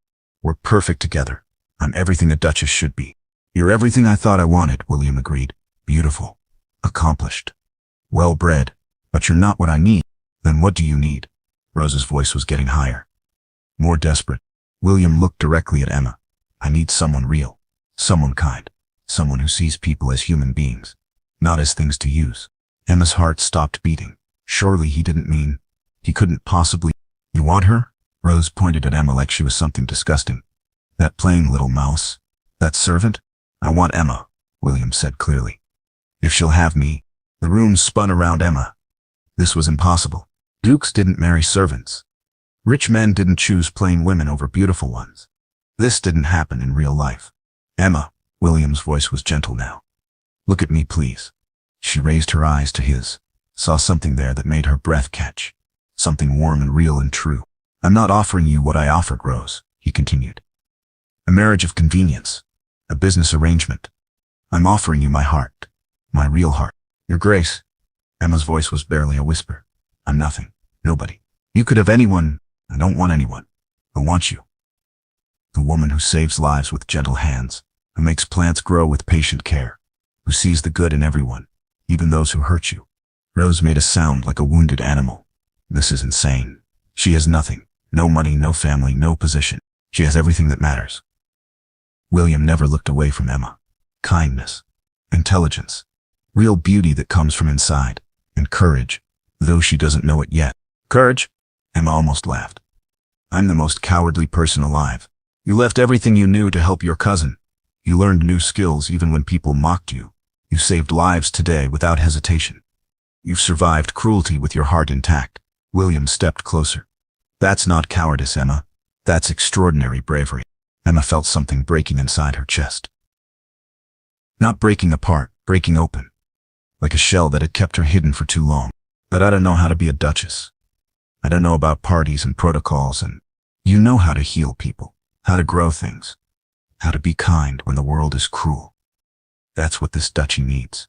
We're perfect together. I'm everything a duchess should be. You're everything I thought I wanted, William agreed. Beautiful, accomplished, well-bred. But you're not what I need. Then what do you need? Rose's voice was getting higher, more desperate. William looked directly at Emma. I need someone real, someone kind, Someone who sees people as human beings, not as things to use. Emma's heart stopped beating. Surely he didn't mean. He couldn't possibly. You want her? Rose pointed at Emma like she was something disgusting. That plain little mouse? That servant? I want Emma, William said clearly. If she'll have me. The room spun around Emma. This was impossible. Dukes didn't marry servants. Rich men didn't choose plain women over beautiful ones. This didn't happen in real life. Emma, William's voice was gentle now. Look at me, please. She raised her eyes to his, saw something there that made her breath catch. Something warm and real and true. I'm not offering you what I offered, Rose, he continued. A marriage of convenience. A business arrangement. I'm offering you my heart. My real heart. Your Grace. Emma's voice was barely a whisper. I'm nothing. Nobody. You could have anyone. I don't want anyone. I want you. The woman who saves lives with gentle hands, who makes plants grow with patient care, who sees the good in everyone, even those who hurt you. Rose made a sound like a wounded animal. This is insane. She has nothing. No money, no family, no position. She has everything that matters. William never looked away from Emma. Kindness. Intelligence. Real beauty that comes from inside. And courage, though she doesn't know it yet. Courage? Emma almost laughed. I'm the most cowardly person alive. You left everything you knew to help your cousin. You learned new skills even when people mocked you. You saved lives today without hesitation. You've survived cruelty with your heart intact. William stepped closer. That's not cowardice, Emma. That's extraordinary bravery. Emma felt something breaking inside her chest. Not breaking apart, breaking open. Like a shell that had kept her hidden for too long. But I don't know how to be a duchess. I don't know about parties and protocols, and you know how to heal people, how to grow things, how to be kind when the world is cruel. That's what this duchy needs.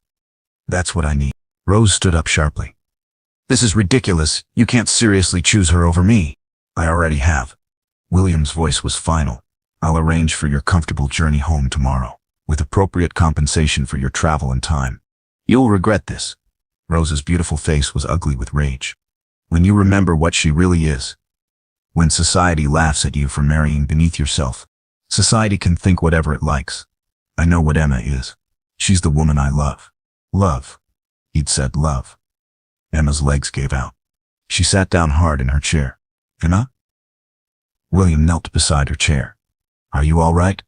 That's what I need. Rose stood up sharply. This is ridiculous. You can't seriously choose her over me. I already have. William's voice was final. I'll arrange for your comfortable journey home tomorrow, with appropriate compensation for your travel and time. You'll regret this. Rose's beautiful face was ugly with rage. When you remember what she really is. When society laughs at you for marrying beneath yourself, society can think whatever it likes. I know what Emma is. She's the woman I love. Love. He'd said love. Emma's legs gave out. She sat down hard in her chair. Emma? William knelt beside her chair. Are you all right?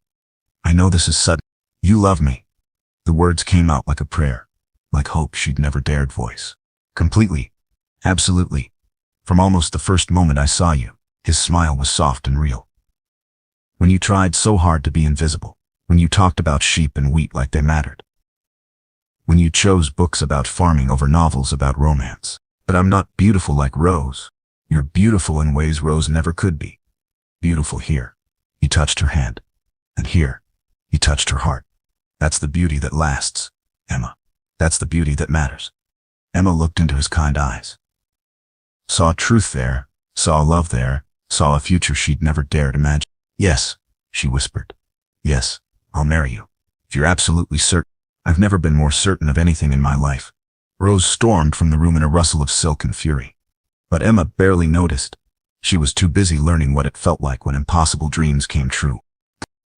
I know this is sudden. You love me. The words came out like a prayer, like hope she'd never dared voice. Completely. Absolutely. From almost the first moment I saw you, his smile was soft and real. When you tried so hard to be invisible, when you talked about sheep and wheat like they mattered. When you chose books about farming over novels about romance. But I'm not beautiful like Rose. You're beautiful in ways Rose never could be. Beautiful here. He touched her hand. And here. He touched her heart. That's the beauty that lasts, Emma. That's the beauty that matters. Emma looked into his kind eyes. Saw truth there, saw love there, saw a future she'd never dared imagine. Yes, she whispered. Yes, I'll marry you. If you're absolutely certain. I've never been more certain of anything in my life. Rose stormed from the room in a rustle of silk and fury. But Emma barely noticed. She was too busy learning what it felt like when impossible dreams came true.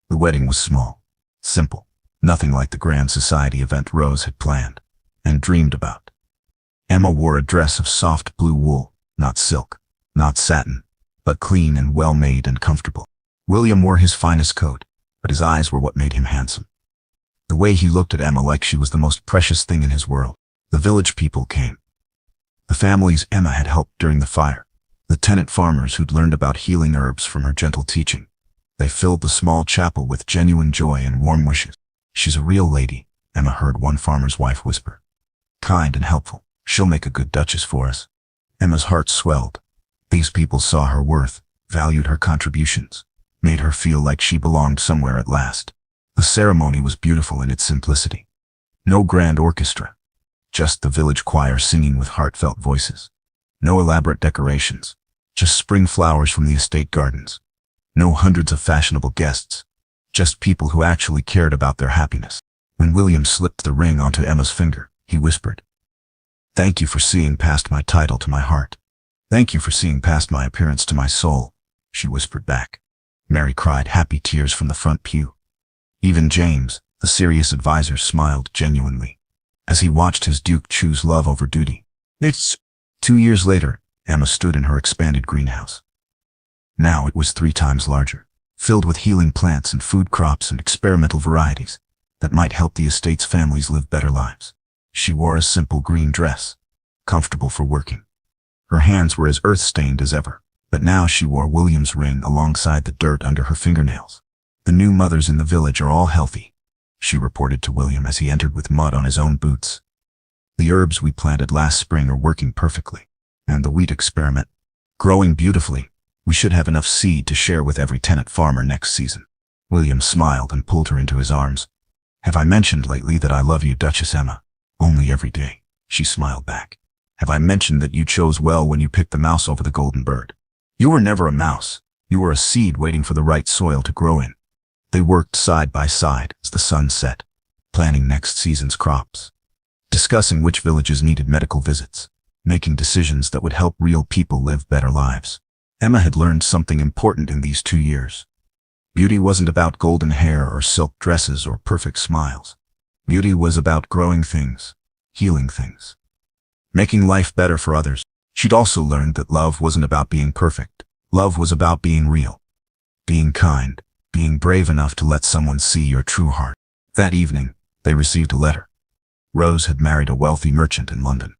The wedding was small, simple, nothing like the grand society event Rose had planned and dreamed about. Emma wore a dress of soft blue wool, not silk, not satin, but clean and well-made and comfortable. William wore his finest coat, but his eyes were what made him handsome. The way he looked at Emma like she was the most precious thing in his world. The village people came. The families Emma had helped during the fire. The tenant farmers who'd learned about healing herbs from her gentle teaching. They filled the small chapel with genuine joy and warm wishes. She's a real lady, Emma heard one farmer's wife whisper. Kind and helpful. She'll make a good duchess for us. Emma's heart swelled. These people saw her worth, valued her contributions, made her feel like she belonged somewhere at last. The ceremony was beautiful in its simplicity. No grand orchestra. Just the village choir singing with heartfelt voices. No elaborate decorations. Just spring flowers from the estate gardens. No hundreds of fashionable guests. Just people who actually cared about their happiness. When William slipped the ring onto Emma's finger, he whispered, Thank you for seeing past my title to my heart. Thank you for seeing past my appearance to my soul, she whispered back. Mary cried happy tears from the front pew. Even James, The serious advisor smiled genuinely as he watched his duke choose love over duty. It's 2 years later, Emma stood in her expanded greenhouse. Now it was 3 times larger, filled with healing plants and food crops and experimental varieties that might help the estate's families live better lives. She wore a simple green dress, comfortable for working. Her hands were as earth-stained as ever, but now she wore William's ring alongside the dirt under her fingernails. The new mothers in the village are all healthy, she reported to William as he entered with mud on his own boots. The herbs we planted last spring are working perfectly, and the wheat experiment, growing beautifully. We should have enough seed to share with every tenant farmer next season. William smiled and pulled her into his arms. Have I mentioned lately that I love you, Duchess Emma? Only every day, she smiled back. Have I mentioned that you chose well when you picked the mouse over the golden bird? You were never a mouse. You were a seed waiting for the right soil to grow in. They worked side by side as the sun set, planning next season's crops, discussing which villages needed medical visits, making decisions that would help real people live better lives. Emma had learned something important in these 2 years. Beauty wasn't about golden hair or silk dresses or perfect smiles. Beauty was about growing things, healing things, making life better for others. She'd also learned that love wasn't about being perfect. Love was about being real, being kind, being brave enough to let someone see your true heart. That evening, they received a letter. Rose had married a wealthy merchant in London,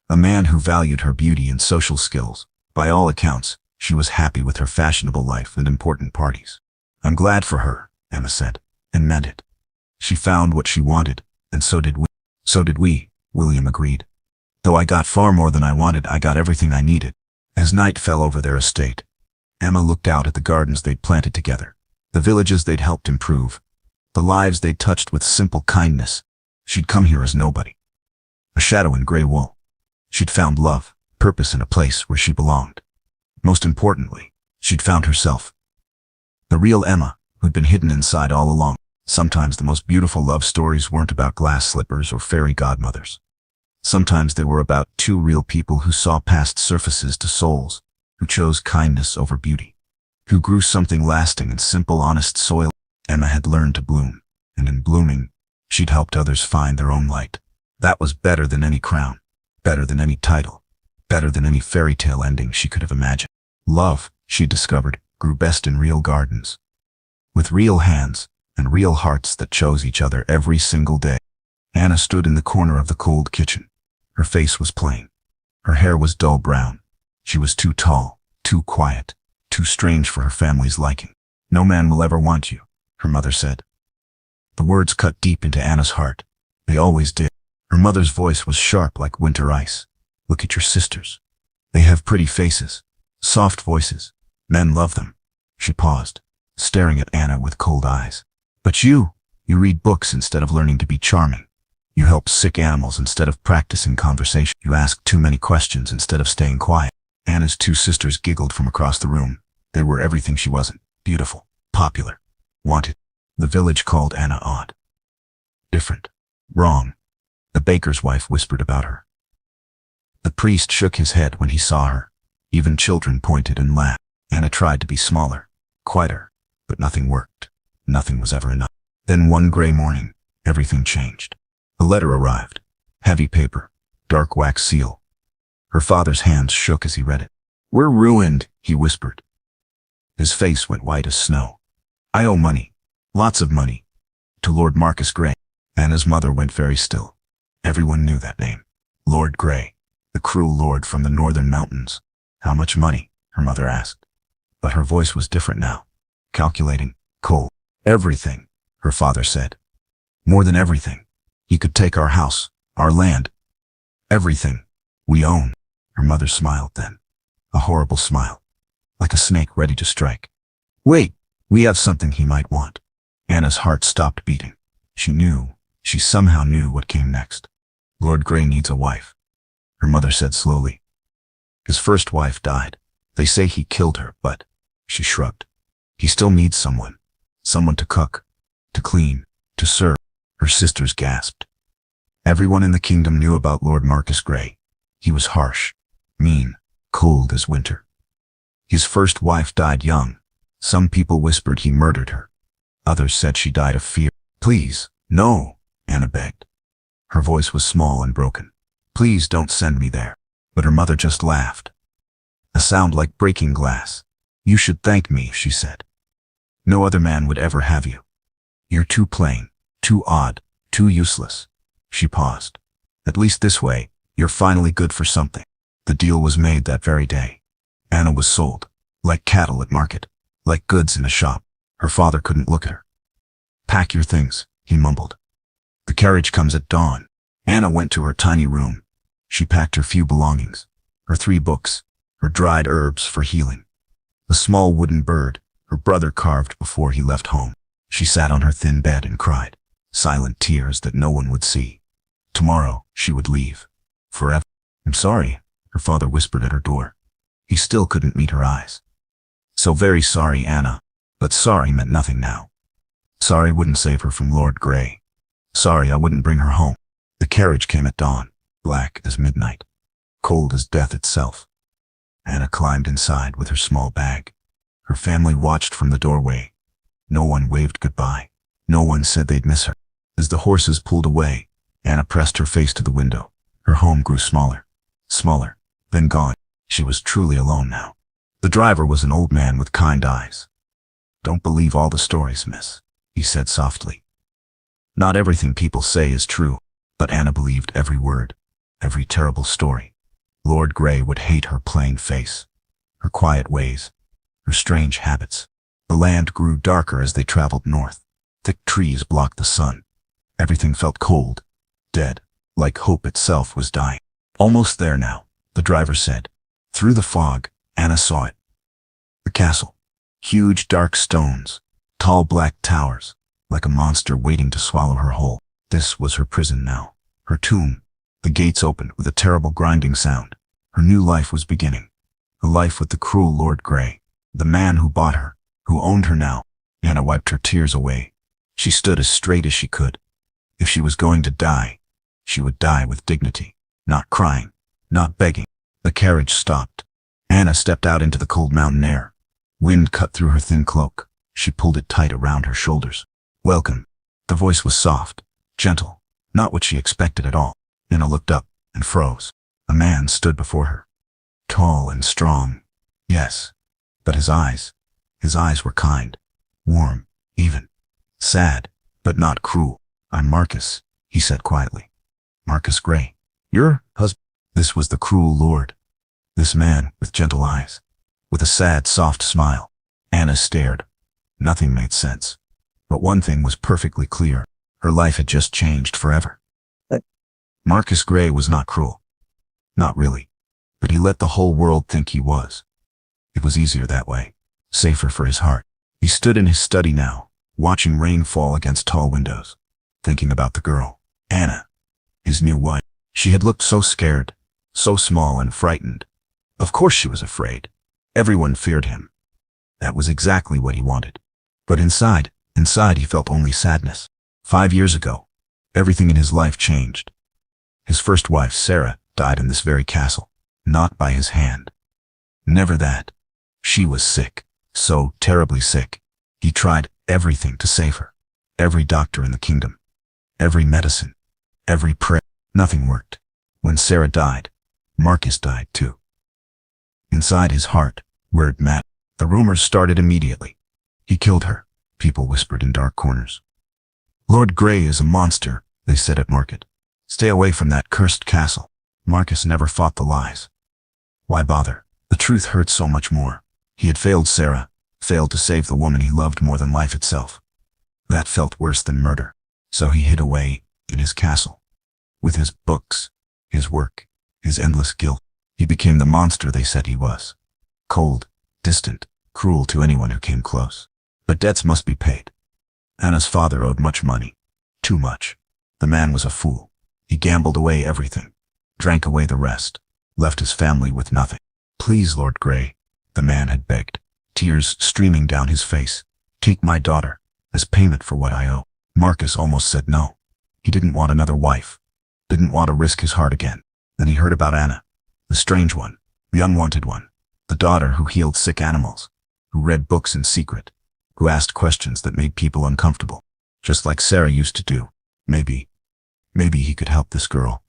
a man who valued her beauty and social skills. By all accounts, she was happy with her fashionable life and important parties. I'm glad for her, Emma said, and meant it. She found what she wanted, and so did we. So did we, William agreed. Though I got far more than I wanted, I got everything I needed. As night fell over their estate, Emma looked out at the gardens they'd planted together, the villages they'd helped improve, the lives they'd touched with simple kindness. She'd come here as nobody, a shadow in gray wool. She'd found love, purpose, in a place where she belonged. Most importantly, she'd found herself. The real Emma, who'd been hidden inside all along. Sometimes the most beautiful love stories weren't about glass slippers or fairy godmothers. Sometimes they were about 2 real people who saw past surfaces to souls, who chose kindness over beauty, who grew something lasting in simple, honest soil. Emma had learned to bloom, and in blooming, she'd helped others find their own light. That was better than any crown, better than any title, better than any fairy tale ending she could have imagined. Love, she discovered, grew best in real gardens, with real hands and real hearts that chose each other every single day. Anna stood in the corner of the cold kitchen. Her face was plain. Her hair was dull brown. She was too tall, too quiet, too strange for her family's liking. No man will ever want you, her mother said. The words cut deep into Anna's heart. They always did. Her mother's voice was sharp like winter ice. Look at your sisters. They have pretty faces, soft voices. Men love them. She paused, staring at Anna with cold eyes. But you read books instead of learning to be charming. You help sick animals instead of practicing conversation. You ask too many questions instead of staying quiet. Anna's 2 sisters giggled from across the room. They were everything she wasn't. Beautiful, popular, wanted. The village called Anna odd, different, wrong. The baker's wife whispered about her. The priest shook his head when he saw her. Even children pointed and laughed. Anna tried to be smaller, quieter, but nothing worked. Nothing was ever enough. Then one gray morning, everything changed. A letter arrived. Heavy paper, dark wax seal. Her father's hands shook as he read it. We're ruined, he whispered. His face went white as snow. I owe money, lots of money, to Lord Marcus Grey. Anna's mother went very still. Everyone knew that name. Lord Grey, the cruel lord from the northern mountains. How much money? Her mother asked. But her voice was different now. Calculating, cold. Everything, her father said. More than everything. He could take our house, our land. Everything we own. Her mother smiled then. A horrible smile, like a snake ready to strike. Wait, we have something he might want. Anna's heart stopped beating. She somehow knew what came next. Lord Grey needs a wife, her mother said slowly. His first wife died. They say he killed her, but, she shrugged. He still needs someone to cook, to clean, to serve. Her sisters gasped. Everyone in the kingdom knew about Lord Marcus Grey. He was harsh, mean, cold as winter. His first wife died young. Some people whispered he murdered her. Others said she died of fear. Please, No, Anna begged. Her voice was small and broken. Please don't send me there. But her mother just laughed. A sound like breaking glass. You should thank me, she said. No other man would ever have you. You're too plain, too odd, too useless. She paused. At least this way, you're finally good for something. The deal was made that very day. Anna was sold, like cattle at market, like goods in a shop. Her father couldn't look at her. Pack your things, he mumbled. The carriage comes at dawn. Anna went to her tiny room. She packed her few belongings, her 3 books, her dried herbs for healing, the small wooden bird her brother carved before he left home. She sat on her thin bed and cried, silent tears that no one would see. Tomorrow, she would leave. Forever. I'm sorry, her father whispered at her door. He still couldn't meet her eyes. So very sorry, Anna. But sorry meant nothing now. Sorry wouldn't save her from Lord Grey. Sorry I wouldn't bring her home. The carriage came at dawn, black as midnight, cold as death itself. Anna climbed inside with her small bag. Her family watched from the doorway. No one waved goodbye. No one said they'd miss her. As the horses pulled away, Anna pressed her face to the window. Her home grew smaller, smaller, then gone. She was truly alone now. The driver was an old man with kind eyes. Don't believe all the stories, miss, he said softly. Not everything people say is true, but Anna believed every word, every terrible story. Lord Grey would hate her plain face, her quiet ways, her strange habits. The land grew darker as they traveled north. Thick trees blocked the sun. Everything felt cold, dead, like hope itself was dying. Almost there now, the driver said. Through the fog, Anna saw it. The castle. Huge dark stones, tall black towers, like a monster waiting to swallow her whole. This was her prison now, her tomb. The gates opened with a terrible grinding sound. Her new life was beginning. A life with the cruel Lord Grey, the man who bought her, who owned her now. Anna wiped her tears away. She stood as straight as she could. If she was going to die, she would die with dignity, not crying, not begging. The carriage stopped. Anna stepped out into the cold mountain air. Wind cut through her thin cloak. She pulled it tight around her shoulders. Welcome. The voice was soft, gentle, not what she expected at all. Anna looked up and froze. A man stood before her. Tall and strong. Yes. But his eyes were kind, warm, even. Sad, but not cruel. I'm Marcus, he said quietly. Marcus Grey. Your husband. This was the cruel lord. This man with gentle eyes, with a sad, soft smile. Anna stared. Nothing made sense. But one thing was perfectly clear. Her life had just changed forever. Marcus Grey was not cruel. Not really. But he let the whole world think he was. It was easier that way. Safer for his heart. He stood in his study now, watching rain fall against tall windows, thinking about the girl, Anna, his new wife. She had looked so scared, so small and frightened. Of course she was afraid. Everyone feared him. That was exactly what he wanted. But inside he felt only sadness. 5 years ago, everything in his life changed. His first wife, Sarah, died in this very castle, not by his hand. Never that. She was sick, so terribly sick. He tried everything to save her. Every doctor in the kingdom, every medicine, every prayer. Nothing worked. When Sarah died, Marcus died too. Inside his heart, where it mattered, the rumors started immediately. He killed her, people whispered in dark corners. Lord Grey is a monster, they said at market. Stay away from that cursed castle. Marcus never fought the lies. Why bother? The truth hurt so much more. He had failed Sarah, failed to save the woman he loved more than life itself. That felt worse than murder. So he hid away in his castle. With his books, his work, his endless guilt, he became the monster they said he was. Cold, distant, cruel to anyone who came close. But debts must be paid. Anna's father owed much money. Too much. The man was a fool. He gambled away everything, drank away the rest, left his family with nothing. Please, Lord Grey, the man had begged, tears streaming down his face. Take my daughter, as payment for what I owe. Marcus almost said no. He didn't want another wife. Didn't want to risk his heart again. Then he heard about Anna, the strange one, the unwanted one, the daughter who healed sick animals, who read books in secret, who asked questions that made people uncomfortable, just like Sarah used to do. Maybe he could help this girl.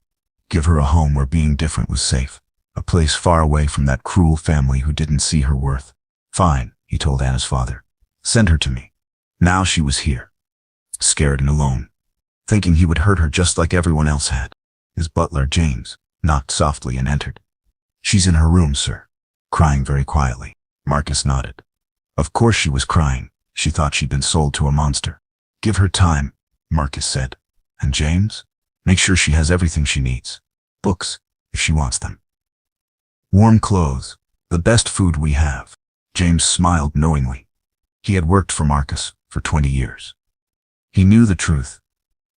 Give her a home where being different was safe. A place far away from that cruel family who didn't see her worth. Fine, he told Anna's father. Send her to me. Now she was here. Scared and alone. Thinking he would hurt her just like everyone else had. His butler, James, knocked softly and entered. She's in her room, sir. Crying very quietly. Marcus nodded. Of course she was crying. She thought she'd been sold to a monster. Give her time, Marcus said. And James? Make sure she has everything she needs. Books, if she wants them. Warm clothes. The best food we have. James smiled knowingly. He had worked for Marcus for 20 years. He knew the truth.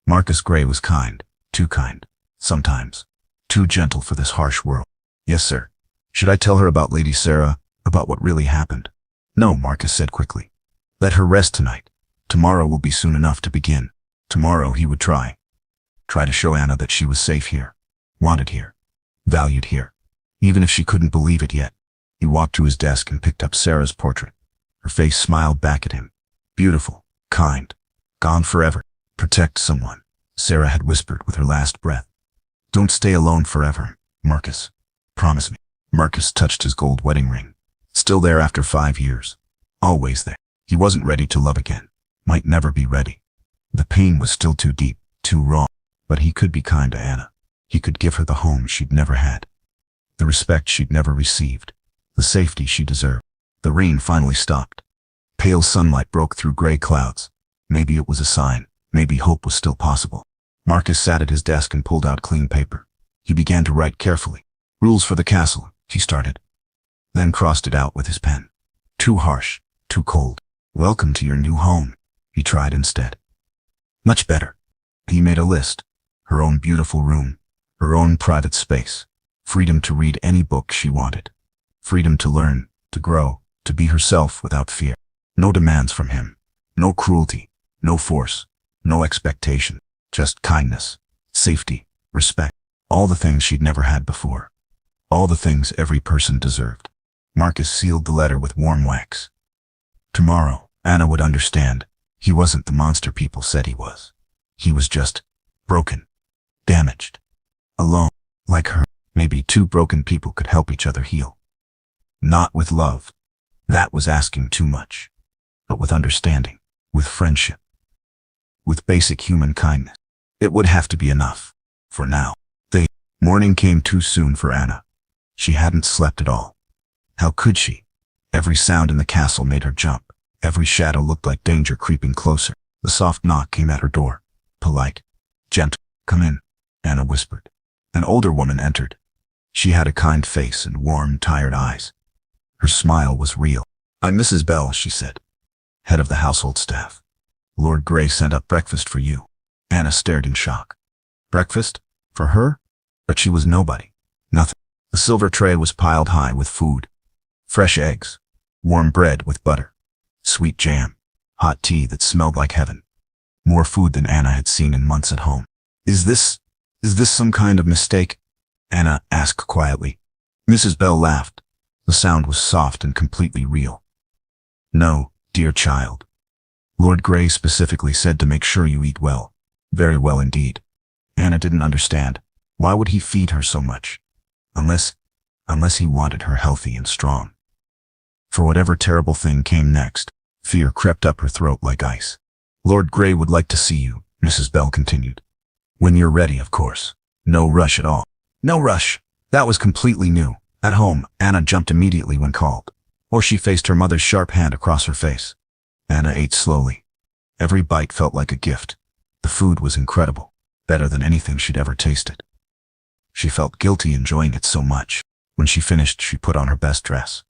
Marcus Gray was kind, too kind, sometimes, too gentle for this harsh world. Yes, sir. Should I tell her about Lady Sarah, about what really happened? No, Marcus said quickly. Let her rest tonight. Tomorrow will be soon enough to begin. Tomorrow he would try to show Anna that she was safe here, wanted here, valued here, even if she couldn't believe it yet. He walked to his desk and picked up Sarah's portrait. Her face smiled back at him. Beautiful, kind, gone forever. Protect someone, Sarah had whispered with her last breath. Don't stay alone forever, Marcus. Promise me. Marcus touched his gold wedding ring. Still there after 5 years. Always there. He wasn't ready to love again. Might never be ready. The pain was still too deep, too raw. But he could be kind to Anna. He could give her the home she'd never had. The respect she'd never received. The safety she deserved. The rain finally stopped. Pale sunlight broke through gray clouds. Maybe it was a sign. Maybe hope was still possible. Marcus sat at his desk and pulled out clean paper. He began to write carefully. Rules for the castle, he started. Then crossed it out with his pen. Too harsh, too cold. Welcome to your new home, he tried instead. Much better. He made a list. Her own beautiful room. Her own private space. Freedom to read any book she wanted. Freedom to learn, to grow, to be herself without fear. No demands from him. No cruelty. No force. No expectation. Just kindness, safety, respect. All the things she'd never had before. All the things every person deserved. Marcus sealed the letter with warm wax. Tomorrow, Anna would understand. He wasn't the monster people said he was. He was just broken, damaged, alone, like her. Maybe two broken people could help each other heal. Not with love. That was asking too much. But with understanding, with friendship, with basic human kindness. It would have to be enough. For now. Morning came too soon for Anna. She hadn't slept at all. How could she? Every sound in the castle made her jump. Every shadow looked like danger creeping closer. The soft knock came at her door. Polite, gentle. Come in, Anna whispered. An older woman entered. She had a kind face and warm, tired eyes. Her smile was real. I'm Mrs. Bell, she said. Head of the household staff. Lord Gray sent up breakfast for you. Anna stared in shock. Breakfast? For her? But she was nobody. Nothing. The silver tray was piled high with food. Fresh eggs. Warm bread with butter. Sweet jam. Hot tea that smelled like heaven. More food than Anna had seen in months at home. Is this some kind of mistake? Anna asked quietly. Mrs. Bell laughed. The sound was soft and completely real. No, dear child. Lord Gray specifically said to make sure you eat well. Very well indeed. Anna didn't understand. Why would he feed her so much? Unless he wanted her healthy and strong. For whatever terrible thing came next, fear crept up her throat like ice. Lord Gray would like to see you, Mrs. Bell continued. When you're ready, of course. No rush at all. No rush. That was completely new. At home, Anna jumped immediately when called. Or she faced her mother's sharp hand across her face. Anna ate slowly. Every bite felt like a gift. The food was incredible. Better than anything she'd ever tasted. She felt guilty enjoying it so much. When she finished, she put on her best dress.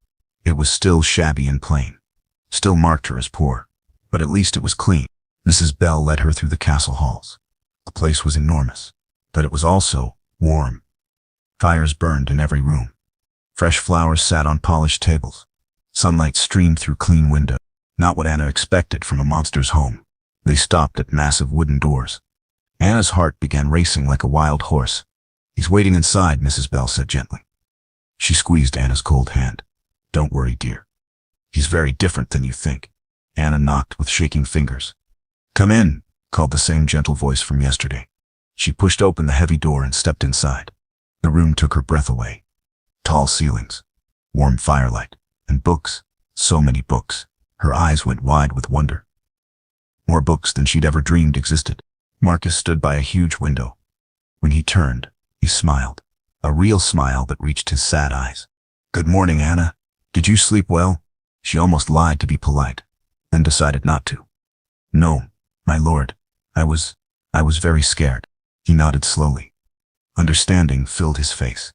It was still shabby and plain. Still marked her as poor. But at least it was clean. Mrs. Bell led her through the castle halls. The place was enormous. But it was also warm. Fires burned in every room. Fresh flowers sat on polished tables. Sunlight streamed through clean windows. Not what Anna expected from a monster's home. They stopped at massive wooden doors. Anna's heart began racing like a wild horse. He's waiting inside, Mrs. Bell said gently. She squeezed Anna's cold hand. Don't worry, dear. He's very different than you think. Anna knocked with shaking fingers. Come in, called the same gentle voice from yesterday. She pushed open the heavy door and stepped inside. The room took her breath away. Tall ceilings, warm firelight, and books. So many books. Her eyes went wide with wonder. More books than she'd ever dreamed existed. Marcus stood by a huge window. When he turned, he smiled. A real smile that reached his sad eyes. "Good morning, Anna. Did you sleep well?" She almost lied to be polite, then decided not to. "No, my lord. I was very scared." He nodded slowly. Understanding filled his face.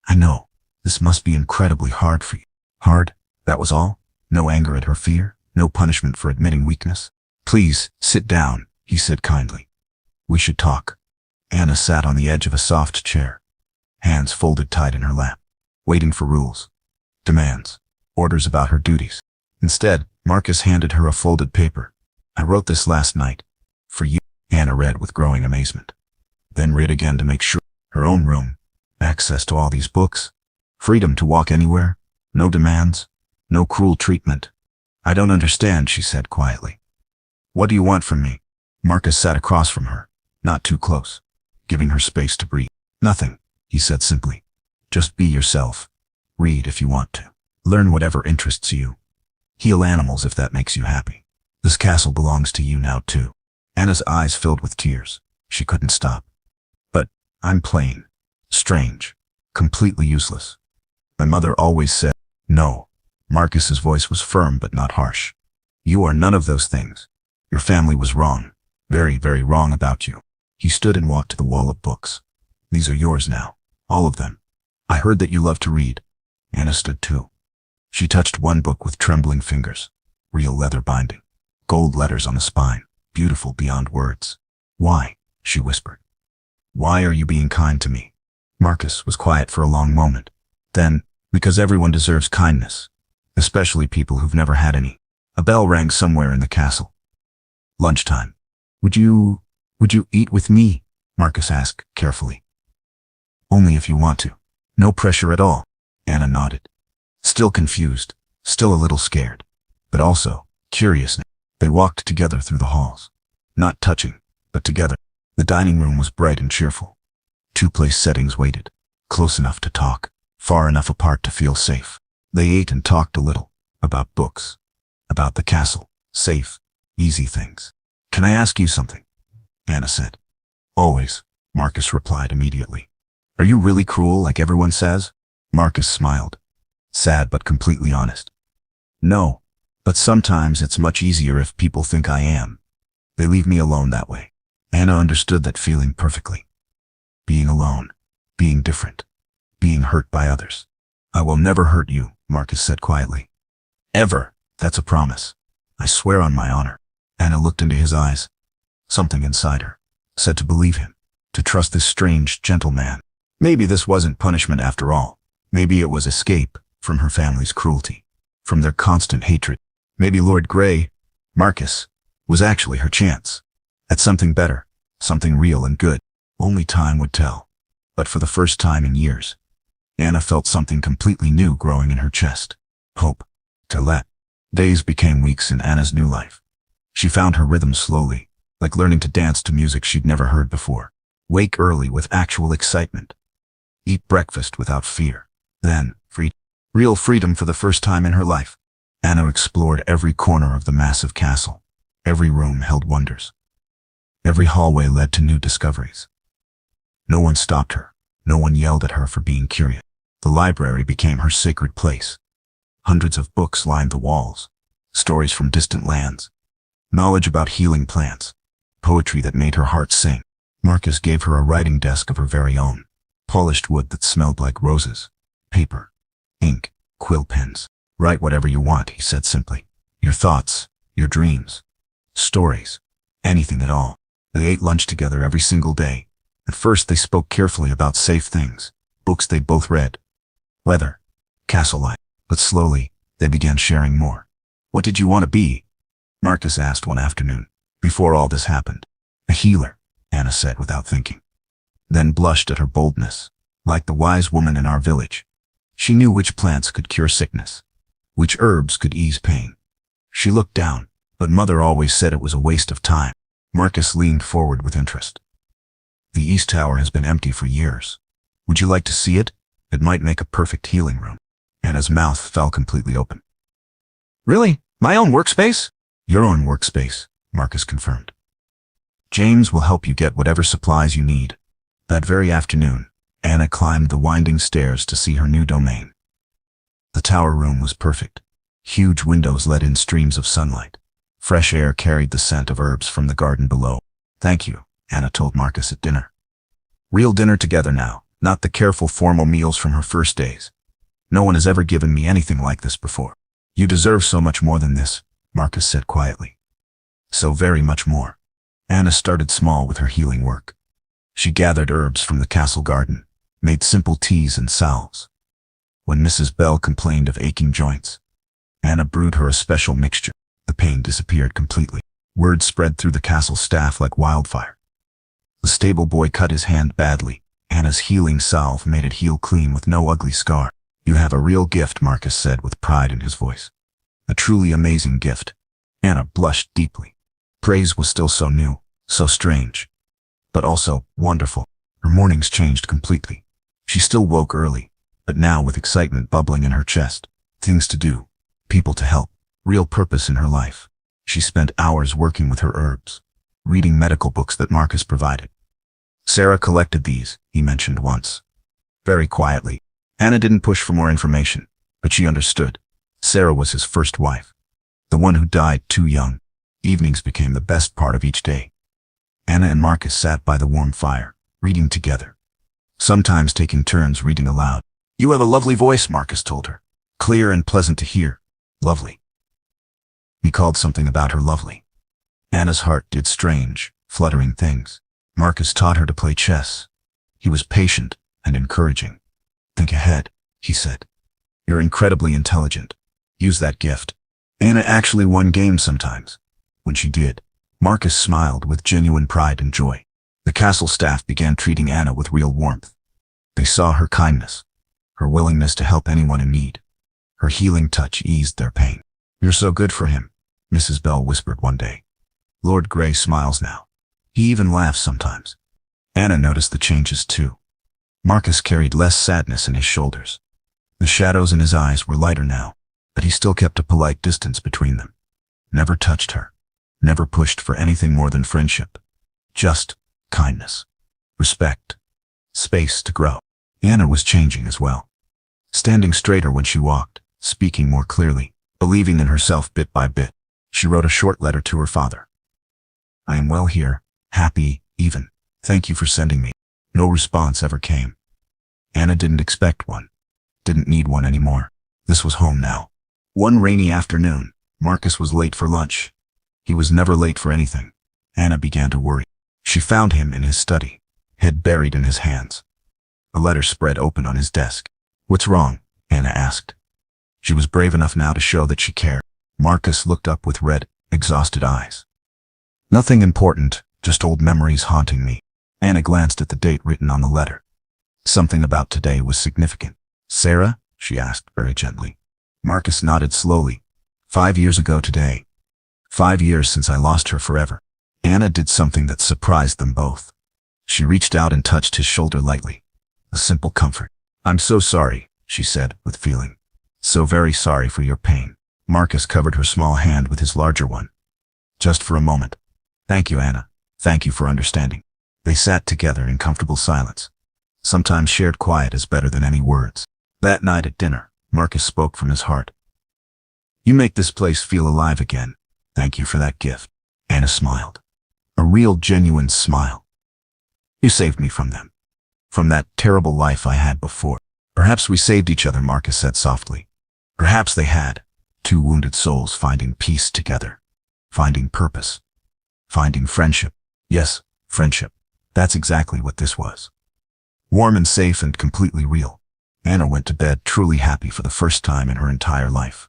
"I know. This must be incredibly hard for you." Hard? That was all? No anger at her fear? No punishment for admitting weakness? "Please, sit down," he said kindly. "We should talk." Anna sat on the edge of a soft chair, hands folded tight in her lap, waiting for rules, demands, orders about her duties. Instead, Marcus handed her a folded paper. "I wrote this last night. For you." Anna read with growing amazement. Then read again to make sure. Her own room. Access to all these books. Freedom to walk anywhere. No demands. No cruel treatment. "I don't understand," she said quietly. "What do you want from me?" Marcus sat across from her, not too close, giving her space to breathe. "Nothing," he said simply. "Just be yourself. Read if you want to. Learn whatever interests you. Heal animals if that makes you happy. This castle belongs to you now too." Anna's eyes filled with tears. She couldn't stop. "But I'm plain, strange, completely useless. My mother always said..." "No." Marcus's voice was firm but not harsh. "You are none of those things. Your family was wrong. Very, very wrong about you." He stood and walked to the wall of books. "These are yours now. All of them. I heard that you love to read." Anna stood too. She touched one book with trembling fingers. Real leather binding. Gold letters on the spine. Beautiful beyond words. "Why?" she whispered. "Why are you being kind to me?" Marcus was quiet for a long moment. Then, "Because everyone deserves kindness. Especially people who've never had any." A bell rang somewhere in the castle. "Lunchtime. Would you eat with me?" Marcus asked carefully. "Only if you want to. No pressure at all." Anna nodded. Still confused, still a little scared, but also curious. They walked together through the halls. Not touching, but together. The dining room was bright and cheerful. Two place settings waited, close enough to talk, far enough apart to feel safe. They ate and talked a little, about books, about the castle, safe, easy things. "Can I ask you something?" Anna said. "Always," Marcus replied immediately. "Are you really cruel like everyone says?" Marcus smiled, sad but completely honest. "No, but sometimes it's much easier if people think I am. They leave me alone that way." Anna understood that feeling perfectly. Being alone, being different, being hurt by others. "I will never hurt you," Marcus said quietly. "Ever. That's a promise. I swear on my honor." Anna looked into his eyes. Something inside her said to believe him, to trust this strange, gentle man. Maybe this wasn't punishment after all. Maybe it was escape from her family's cruelty, from their constant hatred. Maybe Lord Grey, Marcus, was actually her chance at something better, something real and good. Only time would tell. But for the first time in years, Anna felt something completely new growing in her chest. Hope. To let. Days became weeks in Anna's new life. She found her rhythm slowly, like learning to dance to music she'd never heard before. Wake early with actual excitement. Eat breakfast without fear. Then, real freedom for the first time in her life. Anna explored every corner of the massive castle. Every room held wonders. Every hallway led to new discoveries. No one stopped her. No one yelled at her for being curious. The library became her sacred place. Hundreds of books lined the walls. Stories from distant lands. Knowledge about healing plants. Poetry that made her heart sing. Marcus gave her a writing desk of her very own. Polished wood that smelled like roses. Paper. Ink. Quill pens. "Write whatever you want," he said simply. "Your thoughts. Your dreams. Stories. Anything at all." They ate lunch together every single day. At first they spoke carefully about safe things, books they both read, weather, castle life. But slowly, they began sharing more. "What did you want to be?" Marcus asked one afternoon, before all this happened. "A healer," Anna said without thinking. Then blushed at her boldness, like the wise woman in our village. She knew which plants could cure sickness, which herbs could ease pain. She looked down, but mother always said it was a waste of time. Marcus leaned forward with interest. The East Tower has been empty for years. Would you like to see it? It might make a perfect healing room. Anna's mouth fell completely open. Really? My own workspace? Your own workspace, Marcus confirmed. James will help you get whatever supplies you need. That very afternoon, Anna climbed the winding stairs to see her new domain. The tower room was perfect. Huge windows let in streams of sunlight. Fresh air carried the scent of herbs from the garden below. Thank you, Anna told Marcus at dinner. Real dinner together now, not the careful formal meals from her first days. No one has ever given me anything like this before. You deserve so much more than this, Marcus said quietly. So very much more. Anna started small with her healing work. She gathered herbs from the castle garden, made simple teas and salves. When Mrs. Bell complained of aching joints, Anna brewed her a special mixture. The pain disappeared completely. Word spread through the castle staff like wildfire. The stable boy cut his hand badly. Anna's healing salve made it heal clean with no ugly scar. You have a real gift, Marcus said with pride in his voice. A truly amazing gift. Anna blushed deeply. Praise was still so new, so strange, but also wonderful. Her mornings changed completely. She still woke early, but now with excitement bubbling in her chest. Things to do, people to help, real purpose in her life. She spent hours working with her herbs, reading medical books that Marcus provided. Sarah collected these, he mentioned once. Very quietly. Anna didn't push for more information, but she understood. Sarah was his first wife, the one who died too young. Evenings became the best part of each day. Anna and Marcus sat by the warm fire, reading together, sometimes taking turns reading aloud. You have a lovely voice, Marcus told her. Clear and pleasant to hear. Lovely. He called something about her lovely. Anna's heart did strange, fluttering things. Marcus taught her to play chess. He was patient and encouraging. Think ahead, he said. You're incredibly intelligent. Use that gift. Anna actually won games sometimes. When she did, Marcus smiled with genuine pride and joy. The castle staff began treating Anna with real warmth. They saw her kindness, her willingness to help anyone in need. Her healing touch eased their pain. You're so good for him, Mrs. Bell whispered one day. Lord Grey smiles now. He even laughs sometimes. Anna noticed the changes too. Marcus carried less sadness in his shoulders. The shadows in his eyes were lighter now, but he still kept a polite distance between them. Never touched her. Never pushed for anything more than friendship. Just kindness. Respect. Space to grow. Anna was changing as well. Standing straighter when she walked, speaking more clearly, believing in herself bit by bit. She wrote a short letter to her father. I am well here, happy, even. Thank you for sending me. No response ever came. Anna didn't expect one. Didn't need one anymore. This was home now. One rainy afternoon, Marcus was late for lunch. He was never late for anything. Anna began to worry. She found him in his study, head buried in his hands. A letter spread open on his desk. What's wrong? Anna asked. She was brave enough now to show that she cared. Marcus looked up with red, exhausted eyes. Nothing important, just old memories haunting me. Anna glanced at the date written on the letter. Something about today was significant. Sarah? She asked very gently. Marcus nodded slowly. 5 years ago today. 5 years since I lost her forever. Anna did something that surprised them both. She reached out and touched his shoulder lightly. A simple comfort. I'm so sorry, she said with feeling. So very sorry for your pain. Marcus covered her small hand with his larger one. Just for a moment. Thank you, Anna. Thank you for understanding. They sat together in comfortable silence. Sometimes shared quiet is better than any words. That night at dinner, Marcus spoke from his heart. You make this place feel alive again. Thank you for that gift. Anna smiled. A real, genuine smile. You saved me from them. From that terrible life I had before. Perhaps we saved each other, Marcus said softly. Perhaps they had. Two wounded souls finding peace together. Finding purpose. Finding friendship. Yes, friendship. That's exactly what this was. Warm and safe and completely real. Anna went to bed truly happy for the first time in her entire life.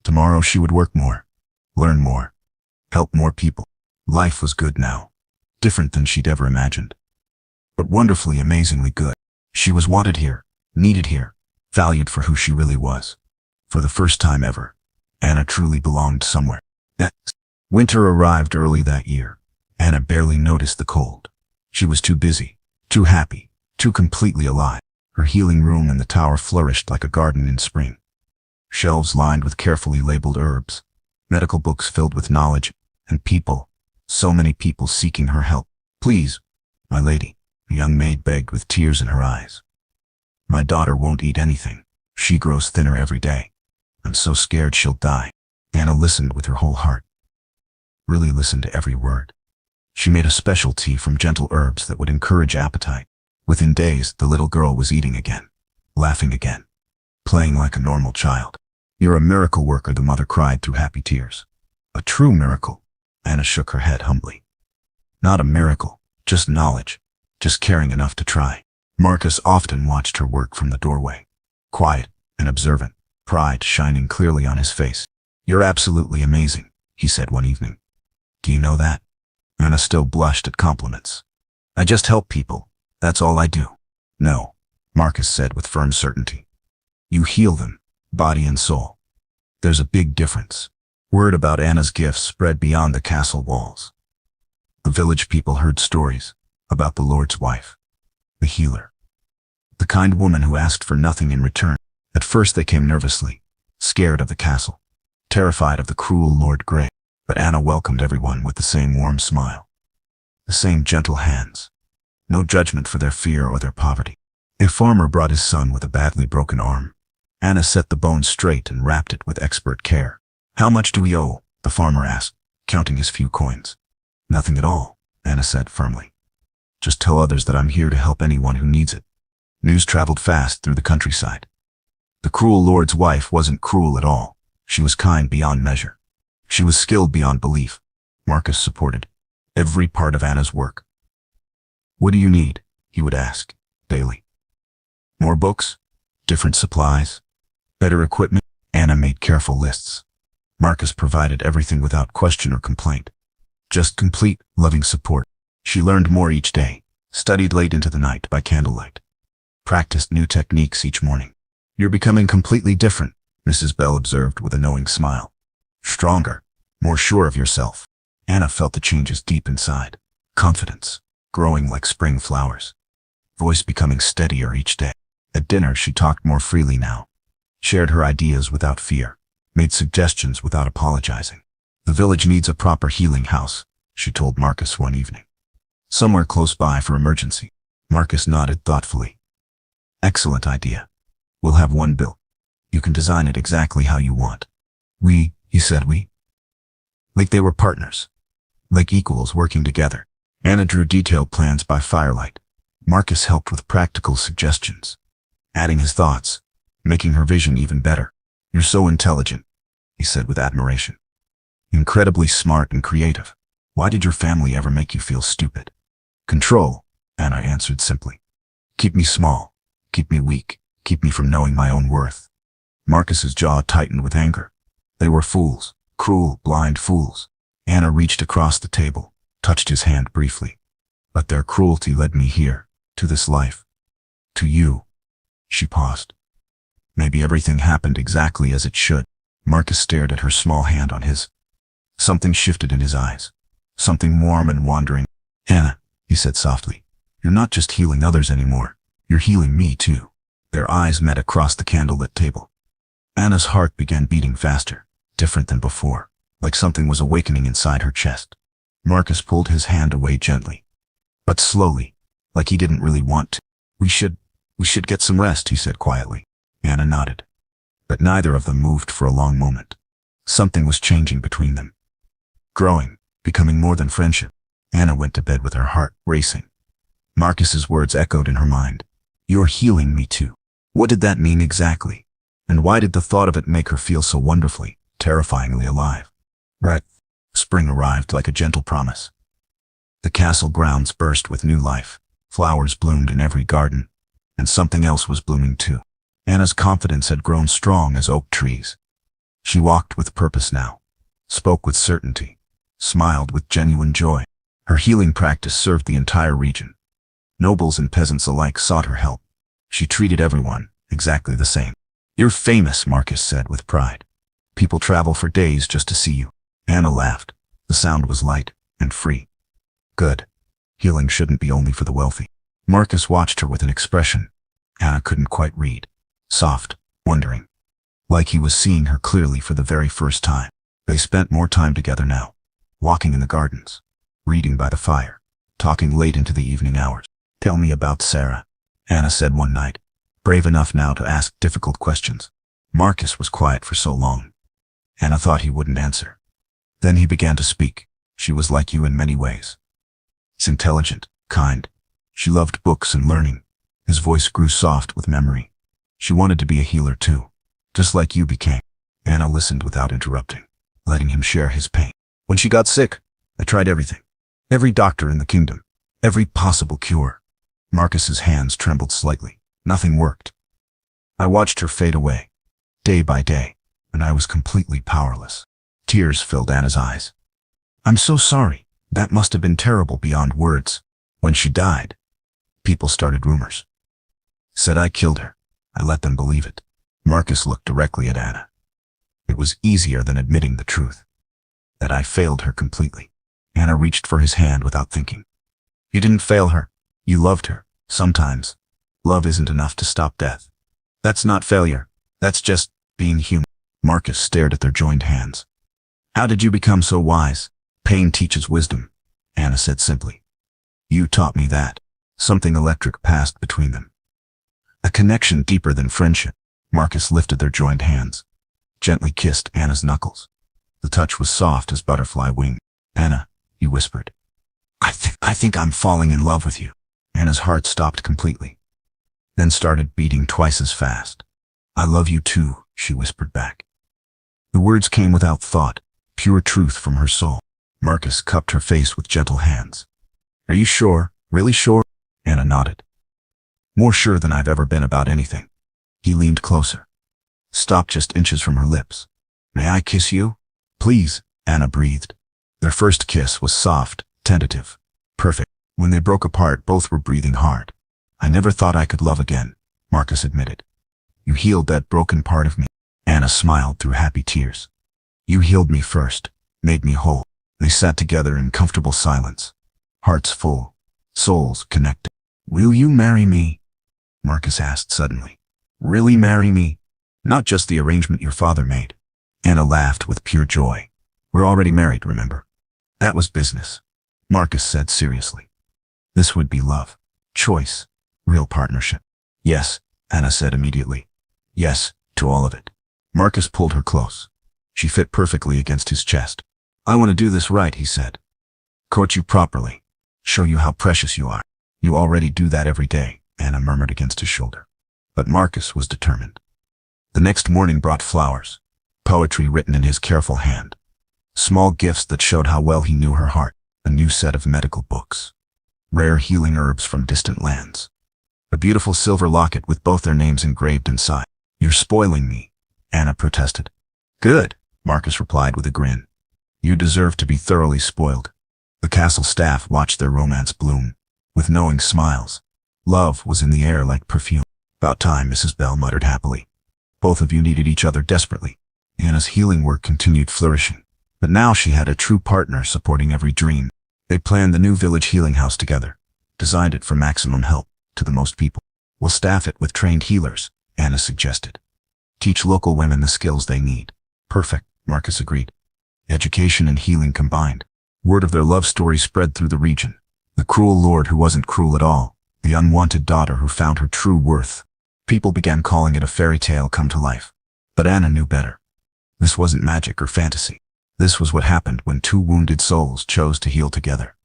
Tomorrow she would work more. Learn more. Help more people. Life was good now. Different than she'd ever imagined. But wonderfully, amazingly good. She was wanted here, needed here, valued for who she really was. For the first time ever, Anna truly belonged somewhere. Winter arrived early that year. Anna barely noticed the cold. She was too busy, too happy, too completely alive. Her healing room in the tower flourished like a garden in spring. Shelves lined with carefully labeled herbs, medical books filled with knowledge, and people, so many people seeking her help. "Please, my lady," the young maid begged with tears in her eyes. "My daughter won't eat anything. She grows thinner every day. I'm so scared she'll die." Anna listened with her whole heart. Really listened to every word. She made a special tea from gentle herbs that would encourage appetite. Within days, the little girl was eating again, laughing again, playing like a normal child. "You're a miracle worker," the mother cried through happy tears. "A true miracle." Anna shook her head humbly. "Not a miracle, just knowledge, just caring enough to try." Marcus often watched her work from the doorway, quiet and observant, pride shining clearly on his face. "You're absolutely amazing," he said one evening. "Do you know that?" Anna still blushed at compliments. "I just help people. That's all I do." "No," Marcus said with firm certainty. "You heal them, body and soul. There's a big difference." Word about Anna's gifts spread beyond the castle walls. The village people heard stories about the Lord's wife, the healer, the kind woman who asked for nothing in return. At first they came nervously, scared of the castle, terrified of the cruel Lord Grey. But Anna welcomed everyone with the same warm smile, the same gentle hands, no judgment for their fear or their poverty. A farmer brought his son with a badly broken arm. Anna set the bone straight and wrapped it with expert care. "How much do we owe?" the farmer asked, counting his few coins. "Nothing at all," Anna said firmly. "Just tell others that I'm here to help anyone who needs it." News traveled fast through the countryside. The cruel Lord's wife wasn't cruel at all. She was kind beyond measure. She was skilled beyond belief. Marcus supported every part of Anna's work. "What do you need?" he would ask, daily. "More books? Different supplies? Better equipment?" Anna made careful lists. Marcus provided everything without question or complaint. Just complete, loving support. She learned more each day, studied late into the night by candlelight, practiced new techniques each morning. "You're becoming completely different," Mrs. Bell observed with a knowing smile. "Stronger, more sure of yourself." Anna felt the changes deep inside. Confidence, growing like spring flowers. Voice becoming steadier each day. At dinner, she talked more freely now. Shared her ideas without fear. Made suggestions without apologizing. "The village needs a proper healing house," she told Marcus one evening. "Somewhere close by for emergency." Marcus nodded thoughtfully. "Excellent idea. We'll have one built. You can design it exactly how you want." "We," he said, "we." Like they were partners. Like equals working together. Anna drew detailed plans by firelight. Marcus helped with practical suggestions, adding his thoughts, making her vision even better. "You're so intelligent," he said with admiration. "Incredibly smart and creative. Why did your family ever make you feel stupid?" "Control," Anna answered simply. "Keep me small, keep me weak, keep me from knowing my own worth." Marcus's jaw tightened with anger. They were fools, cruel, blind fools. Anna reached across the table, touched his hand briefly. "But their cruelty led me here, to this life. To you." She paused. Maybe everything happened exactly as it should. Marcus stared at her small hand on his. Something shifted in his eyes. Something warm and wandering. "Anna," he said softly, "you're not just healing others anymore. You're healing me too." Their eyes met across the candlelit table. Anna's heart began beating faster, different than before, like something was awakening inside her chest. Marcus pulled his hand away gently, but slowly, like he didn't really want to. We should get some rest," he said quietly. Anna nodded. But neither of them moved for a long moment. Something was changing between them. Growing, becoming more than friendship. Anna went to bed with her heart racing. Marcus's words echoed in her mind. "You're healing me too." What did that mean exactly? And why did the thought of it make her feel so wonderfully, terrifyingly alive? Right. Spring arrived like a gentle promise. The castle grounds burst with new life. Flowers bloomed in every garden, and something else was blooming too. Anna's confidence had grown strong as oak trees. She walked with purpose now, spoke with certainty, smiled with genuine joy. Her healing practice served the entire region. Nobles and peasants alike sought her help. She treated everyone exactly the same. "You're famous," Marcus said with pride. "People travel for days just to see you." Anna laughed. The sound was light and free. Good. Healing shouldn't be only for the wealthy. Marcus watched her with an expression Anna couldn't quite read. Soft, wondering. Like he was seeing her clearly for the very first time. They spent more time together now. Walking in the gardens. Reading by the fire. Talking late into the evening hours. Tell me about Sarah, Anna said one night, brave enough now to ask difficult questions. Marcus was quiet for so long. Anna thought he wouldn't answer. Then he began to speak. She was like you in many ways. She's intelligent, kind. She loved books and learning. His voice grew soft with memory. She wanted to be a healer too, just like you became. Anna listened without interrupting, letting him share his pain. When she got sick, I tried everything. Every doctor in the kingdom. Every possible cure. Marcus's hands trembled slightly. Nothing worked. I watched her fade away, day by day, and I was completely powerless. Tears filled Anna's eyes. I'm so sorry. That must have been terrible beyond words. When she died, people started rumors. Said I killed her. I let them believe it. Marcus looked directly at Anna. It was easier than admitting the truth. That I failed her completely. Anna reached for his hand without thinking. You didn't fail her. You loved her. Sometimes, love isn't enough to stop death. That's not failure. That's just being human. Marcus stared at their joined hands. How did you become so wise? Pain teaches wisdom, Anna said simply. You taught me that. Something electric passed between them. A connection deeper than friendship. Marcus lifted their joined hands, gently kissed Anna's knuckles. The touch was soft as butterfly wing. Anna, he whispered. I think I'm falling in love with you. Anna's heart stopped completely, then started beating twice as fast. I love you too, she whispered back. The words came without thought, pure truth from her soul. Marcus cupped her face with gentle hands. Are you sure? Really sure? Anna nodded. More sure than I've ever been about anything. He leaned closer, stopped just inches from her lips. May I kiss you? Please, Anna breathed. Their first kiss was soft, tentative, perfect. When they broke apart, both were breathing hard. I never thought I could love again, Marcus admitted. You healed that broken part of me. Anna smiled through happy tears. You healed me first, made me whole. They sat together in comfortable silence, hearts full, souls connected. Will you marry me? Marcus asked suddenly. Really marry me? Not just the arrangement your father made. Anna laughed with pure joy. We're already married, remember? That was business, Marcus said seriously. This would be love, choice, real partnership. Yes, Anna said immediately. Yes, to all of it. Marcus pulled her close. She fit perfectly against his chest. I want to do this right, he said. Coach you properly. Show you how precious you are. You already do that every day, Anna murmured against his shoulder. But Marcus was determined. The next morning brought flowers, poetry written in his careful hand, small gifts that showed how well he knew her heart, a new set of medical books, rare healing herbs from distant lands, a beautiful silver locket with both their names engraved inside. You're spoiling me, Anna protested. Good, Marcus replied with a grin. You deserve to be thoroughly spoiled. The castle staff watched their romance bloom, with knowing smiles. Love was in the air like perfume. About time, Mrs. Bell muttered happily. Both of you needed each other desperately. Anna's healing work continued flourishing, but now she had a true partner supporting every dream. They planned the new village healing house together, designed it for maximum help to the most people. We'll staff it with trained healers, Anna suggested. Teach local women the skills they need. Perfect, Marcus agreed. Education and healing combined. Word of their love story spread through the region. The cruel lord who wasn't cruel at all. The unwanted daughter who found her true worth. People began calling it a fairy tale come to life. But Anna knew better. This wasn't magic or fantasy. This was what happened when two wounded souls chose to heal together.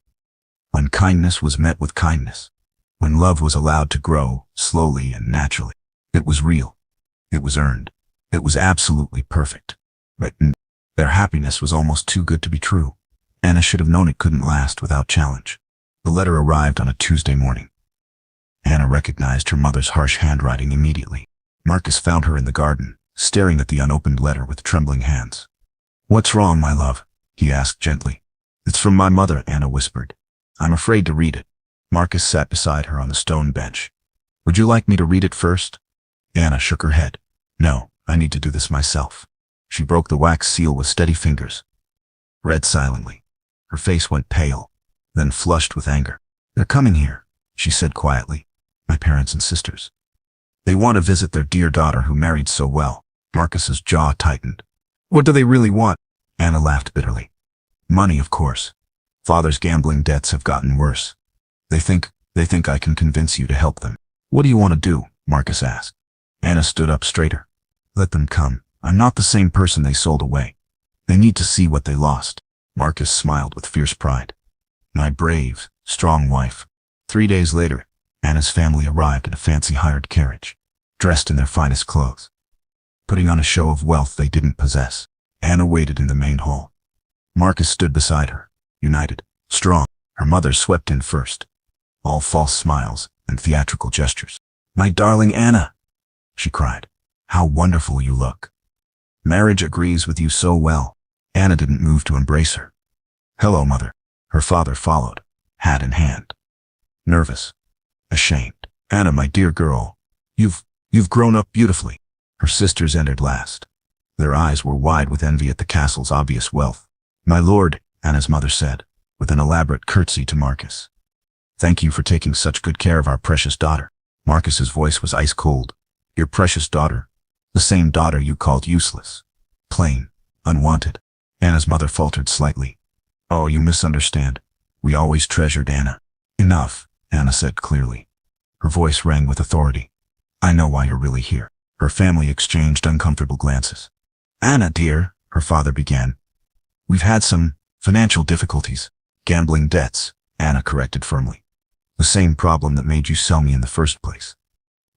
When kindness was met with kindness. When love was allowed to grow, slowly and naturally. It was real. It was earned. It was absolutely perfect. But their happiness was almost too good to be true. Anna should have known it couldn't last without challenge. The letter arrived on a Tuesday morning. Anna recognized her mother's harsh handwriting immediately. Marcus found her in the garden, staring at the unopened letter with trembling hands. What's wrong, my love? He asked gently. It's from my mother, Anna whispered. I'm afraid to read it. Marcus sat beside her on the stone bench. Would you like me to read it first? Anna shook her head. No, I need to do this myself. She broke the wax seal with steady fingers. Read silently. Her face went pale. then flushed with anger. They're coming here, she said quietly. My parents and sisters. They want to visit their dear daughter who married so well. Marcus's jaw tightened. What do they really want? Anna laughed bitterly. Money, of course. Father's gambling debts have gotten worse. They think I can convince you to help them. What do you want to do? Marcus asked. Anna stood up straighter. Let them come. I'm not the same person they sold away. They need to see what they lost. Marcus smiled with fierce pride. My brave, strong wife. 3 days later, Anna's family arrived in a fancy hired carriage, dressed in their finest clothes, putting on a show of wealth they didn't possess. Anna waited in the main hall. Marcus stood beside her, united, strong. Her mother swept in first, all false smiles and theatrical gestures. My darling Anna, she cried. How wonderful you look. Marriage agrees with you so well. Anna didn't move to embrace her. Hello, mother. Her father followed, hat in hand. Nervous, ashamed. Anna, my dear girl, you've grown up beautifully. Her sisters entered last. Their eyes were wide with envy at the castle's obvious wealth. My lord, Anna's mother said, with an elaborate curtsy to Marcus. Thank you for taking such good care of our precious daughter. Marcus's voice was ice cold. Your precious daughter? The same daughter you called useless, plain, unwanted. Anna's mother faltered slightly. Oh, you misunderstand. We always treasured Anna. Enough, Anna said clearly. Her voice rang with authority. I know why you're really here. Her family exchanged uncomfortable glances. Anna, dear, her father began. We've had some financial difficulties. Gambling debts, Anna corrected firmly. The same problem that made you sell me in the first place.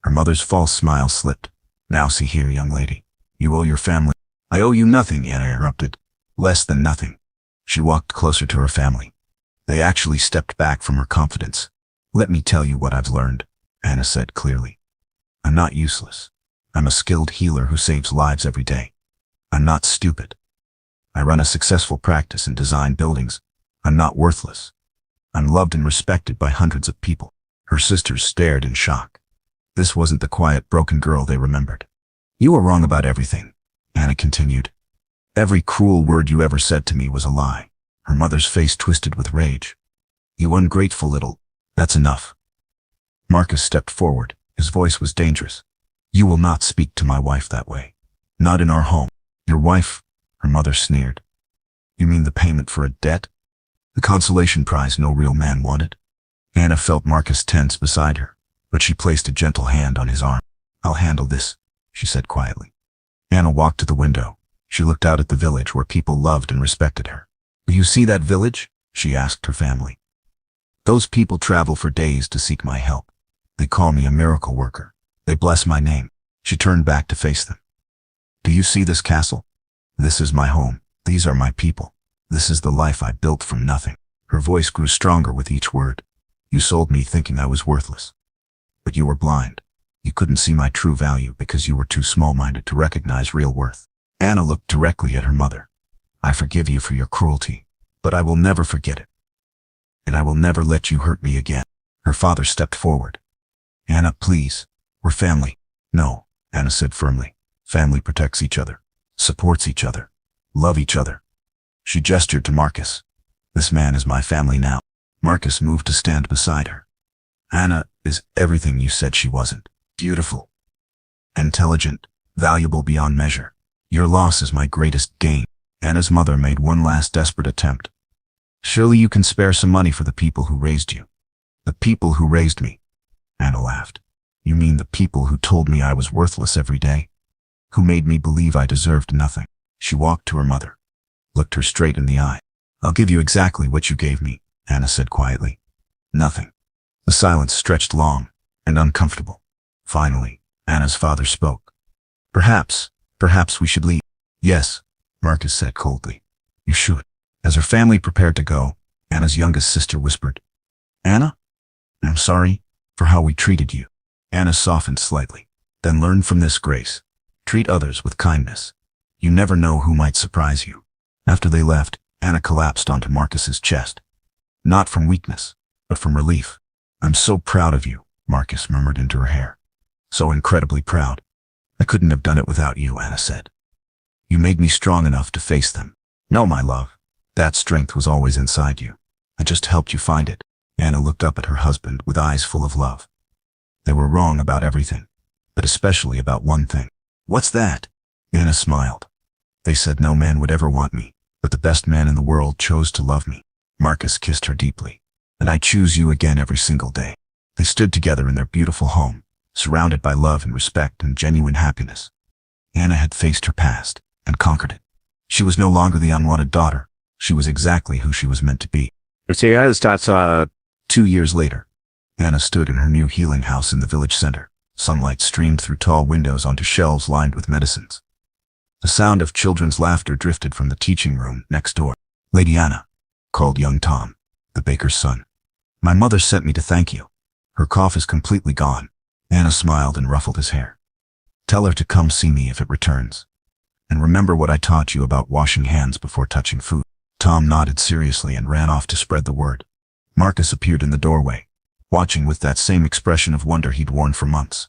Her mother's false smile slipped. Now see here, young lady. You owe your family. I owe you nothing, Anna interrupted. Less than nothing. She walked closer to her family. They actually stepped back from her confidence. Let me tell you what I've learned, Anna said clearly. I'm not useless. I'm a skilled healer who saves lives every day. I'm not stupid. I run a successful practice and design buildings. I'm not worthless. I'm loved and respected by hundreds of people. Her sisters stared in shock. This wasn't the quiet, broken girl they remembered. You were wrong about everything, Anna continued. Every cruel word you ever said to me was a lie. Her mother's face twisted with rage. You ungrateful little... That's enough. Marcus stepped forward. His voice was dangerous. You will not speak to my wife that way. Not in our home. Your wife, her mother sneered. You mean the payment for a debt? The consolation prize no real man wanted? Anna felt Marcus tense beside her, but she placed a gentle hand on his arm. I'll handle this, she said quietly. Anna walked to the window. She looked out at the village where people loved and respected her. Do you see that village? She asked her family. Those people travel for days to seek my help. They call me a miracle worker. They bless my name. She turned back to face them. Do you see this castle? This is my home. These are my people. This is the life I built from nothing. Her voice grew stronger with each word. You sold me thinking I was worthless. But you were blind. You couldn't see my true value because you were too small-minded to recognize real worth. Anna looked directly at her mother. I forgive you for your cruelty, but I will never forget it. And I will never let you hurt me again. Her father stepped forward. Anna, please. We're family. No, Anna said firmly. Family protects each other, supports each other, love each other. She gestured to Marcus. This man is my family now. Marcus moved to stand beside her. Anna is everything you said she wasn't. Beautiful, intelligent, valuable beyond measure. Your loss is my greatest gain. Anna's mother made one last desperate attempt. Surely you can spare some money for the people who raised you. The people who raised me. Anna laughed. You mean the people who told me I was worthless every day? Who made me believe I deserved nothing? She walked to her mother, looked her straight in the eye. I'll give you exactly what you gave me, Anna said quietly. Nothing. The silence stretched long and uncomfortable. Finally, Anna's father spoke. Perhaps we should leave. Yes, Marcus said coldly. You should. As her family prepared to go, Anna's youngest sister whispered, Anna, I'm sorry for how we treated you. Anna softened slightly. Then learn from this, Grace. Treat others with kindness. You never know who might surprise you. After they left, Anna collapsed onto Marcus's chest. Not from weakness, but from relief. I'm so proud of you, Marcus murmured into her hair. So incredibly proud. I couldn't have done it without you, Anna said. You made me strong enough to face them. No, my love. That strength was always inside you. I just helped you find it. Anna looked up at her husband with eyes full of love. They were wrong about everything, but especially about one thing. What's that? Anna smiled. They said no man would ever want me, but the best man in the world chose to love me. Marcus kissed her deeply. And I choose you again every single day. They stood together in their beautiful home, surrounded by love and respect and genuine happiness. Anna had faced her past and conquered it. She was no longer the unwanted daughter. She was exactly who she was meant to be. 2 years later, Anna stood in her new healing house in the village center. Sunlight streamed through tall windows onto shelves lined with medicines. The sound of children's laughter drifted from the teaching room next door. Lady Anna, called young Tom, the baker's son. My mother sent me to thank you. Her cough is completely gone. Anna smiled and ruffled his hair. Tell her to come see me if it returns. And remember what I taught you about washing hands before touching food. Tom nodded seriously and ran off to spread the word. Marcus appeared in the doorway, watching with that same expression of wonder he'd worn for months.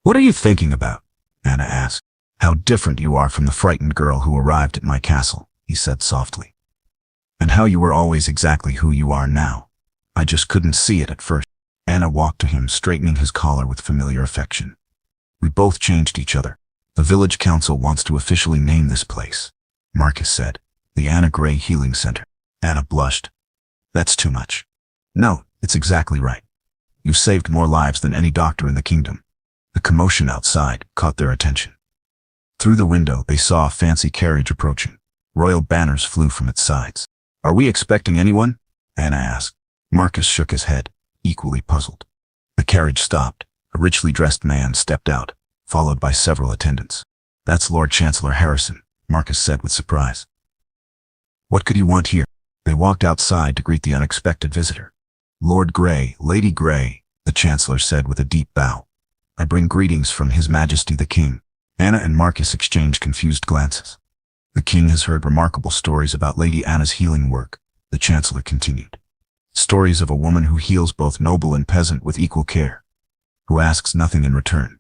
What are you thinking about? Anna asked. How different you are from the frightened girl who arrived at my castle, he said softly. And how you were always exactly who you are now. I just couldn't see it at first. Anna walked to him, straightening his collar with familiar affection. We both changed each other. The village council wants to officially name this place, Marcus said. The Anna Gray Healing Center. Anna blushed. That's too much. No, it's exactly right. You saved more lives than any doctor in the kingdom. The commotion outside caught their attention. Through the window, they saw a fancy carriage approaching. Royal banners flew from its sides. Are we expecting anyone? Anna asked. Marcus shook his head, equally puzzled. The carriage stopped. A richly dressed man stepped out, followed by several attendants. That's Lord Chancellor Harrison, Marcus said with surprise. What could you want here? They walked outside to greet the unexpected visitor. Lord Grey, Lady Grey, the Chancellor said with a deep bow. I bring greetings from His Majesty the King. Anna and Marcus exchanged confused glances. The King has heard remarkable stories about Lady Anna's healing work, the Chancellor continued. Stories of a woman who heals both noble and peasant with equal care, who asks nothing in return,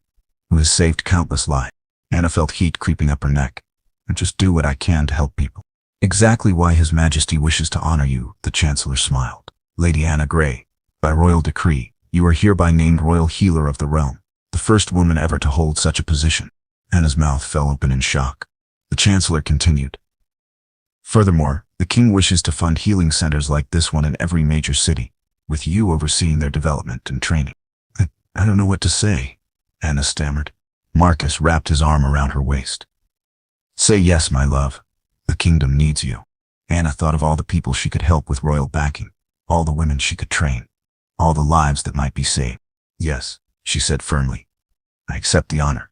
who has saved countless lives. Anna felt heat creeping up her neck. I just do what I can to help people. Exactly why His Majesty wishes to honor you, the Chancellor smiled. Lady Anna Gray, by royal decree, you are hereby named Royal Healer of the Realm, the first woman ever to hold such a position. Anna's mouth fell open in shock. The Chancellor continued. Furthermore, the King wishes to fund healing centers like this one in every major city, with you overseeing their development and training. I don't know what to say, Anna stammered. Marcus wrapped his arm around her waist. Say yes, my love. The kingdom needs you. Anna thought of all the people she could help with royal backing, all the women she could train, all the lives that might be saved. Yes, she said firmly. I accept the honor.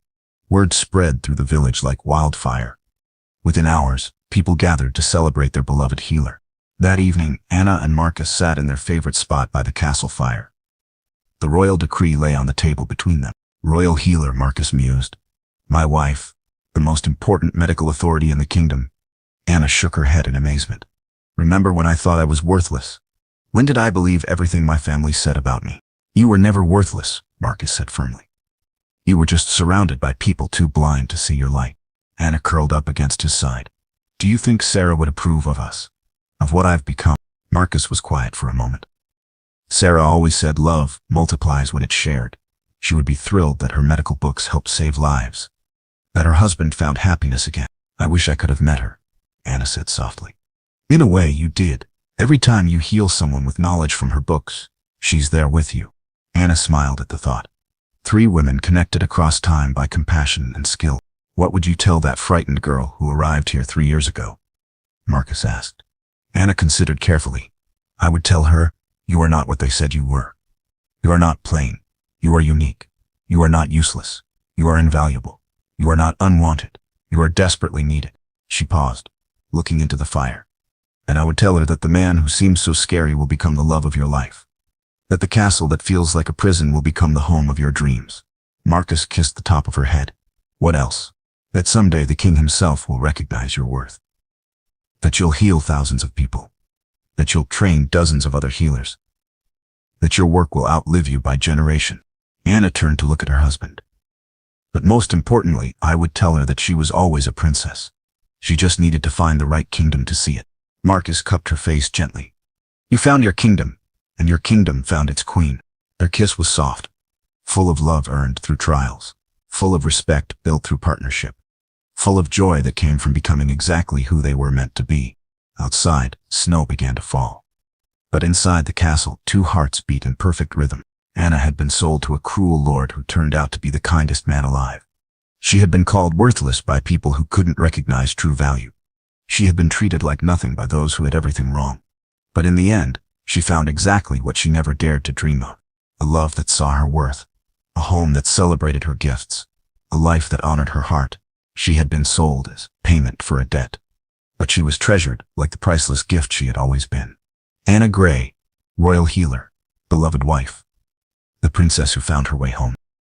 Word spread through the village like wildfire. Within hours, people gathered to celebrate their beloved healer. That evening, Anna and Marcus sat in their favorite spot by the castle fire. The royal decree lay on the table between them. Royal Healer, Marcus mused. My wife, the most important medical authority in the kingdom. Anna shook her head in amazement. Remember when I thought I was worthless? When did I believe everything my family said about me? You were never worthless, Marcus said firmly. You were just surrounded by people too blind to see your light. Anna curled up against his side. Do you think Sarah would approve of us? Of what I've become? Marcus was quiet for a moment. Sarah always said love multiplies when it's shared. She would be thrilled that her medical books helped save lives, that her husband found happiness again. I wish I could have met her, Anna said softly. In a way, you did. Every time you heal someone with knowledge from her books, she's there with you. Anna smiled at the thought. 3 women connected across time by compassion and skill. What would you tell that frightened girl who arrived here 3 years ago? Marcus asked. Anna considered carefully. I would tell her, you are not what they said you were. You are not plain. You are unique. You are not useless. You are invaluable. You are not unwanted. You are desperately needed. She paused, looking into the fire. And I would tell her that the man who seems so scary will become the love of your life. That the castle that feels like a prison will become the home of your dreams. Marcus kissed the top of her head. What else? That someday the king himself will recognize your worth. That you'll heal thousands of people. That you'll train dozens of other healers. That your work will outlive you by generation. Anna turned to look at her husband. But most importantly, I would tell her that she was always a princess. She just needed to find the right kingdom to see it. Marcus cupped her face gently. You found your kingdom, and your kingdom found its queen. Their kiss was soft, full of love earned through trials, full of respect built through partnership, full of joy that came from becoming exactly who they were meant to be. Outside, snow began to fall. But inside the castle, two hearts beat in perfect rhythm. Anna had been sold to a cruel lord who turned out to be the kindest man alive. She had been called worthless by people who couldn't recognize true value. She had been treated like nothing by those who had everything wrong. But in the end, she found exactly what she never dared to dream of. A love that saw her worth. A home that celebrated her gifts. A life that honored her heart. She had been sold as payment for a debt. But she was treasured like the priceless gift she had always been. Anna Grey, royal healer, beloved wife. The princess who found her way home.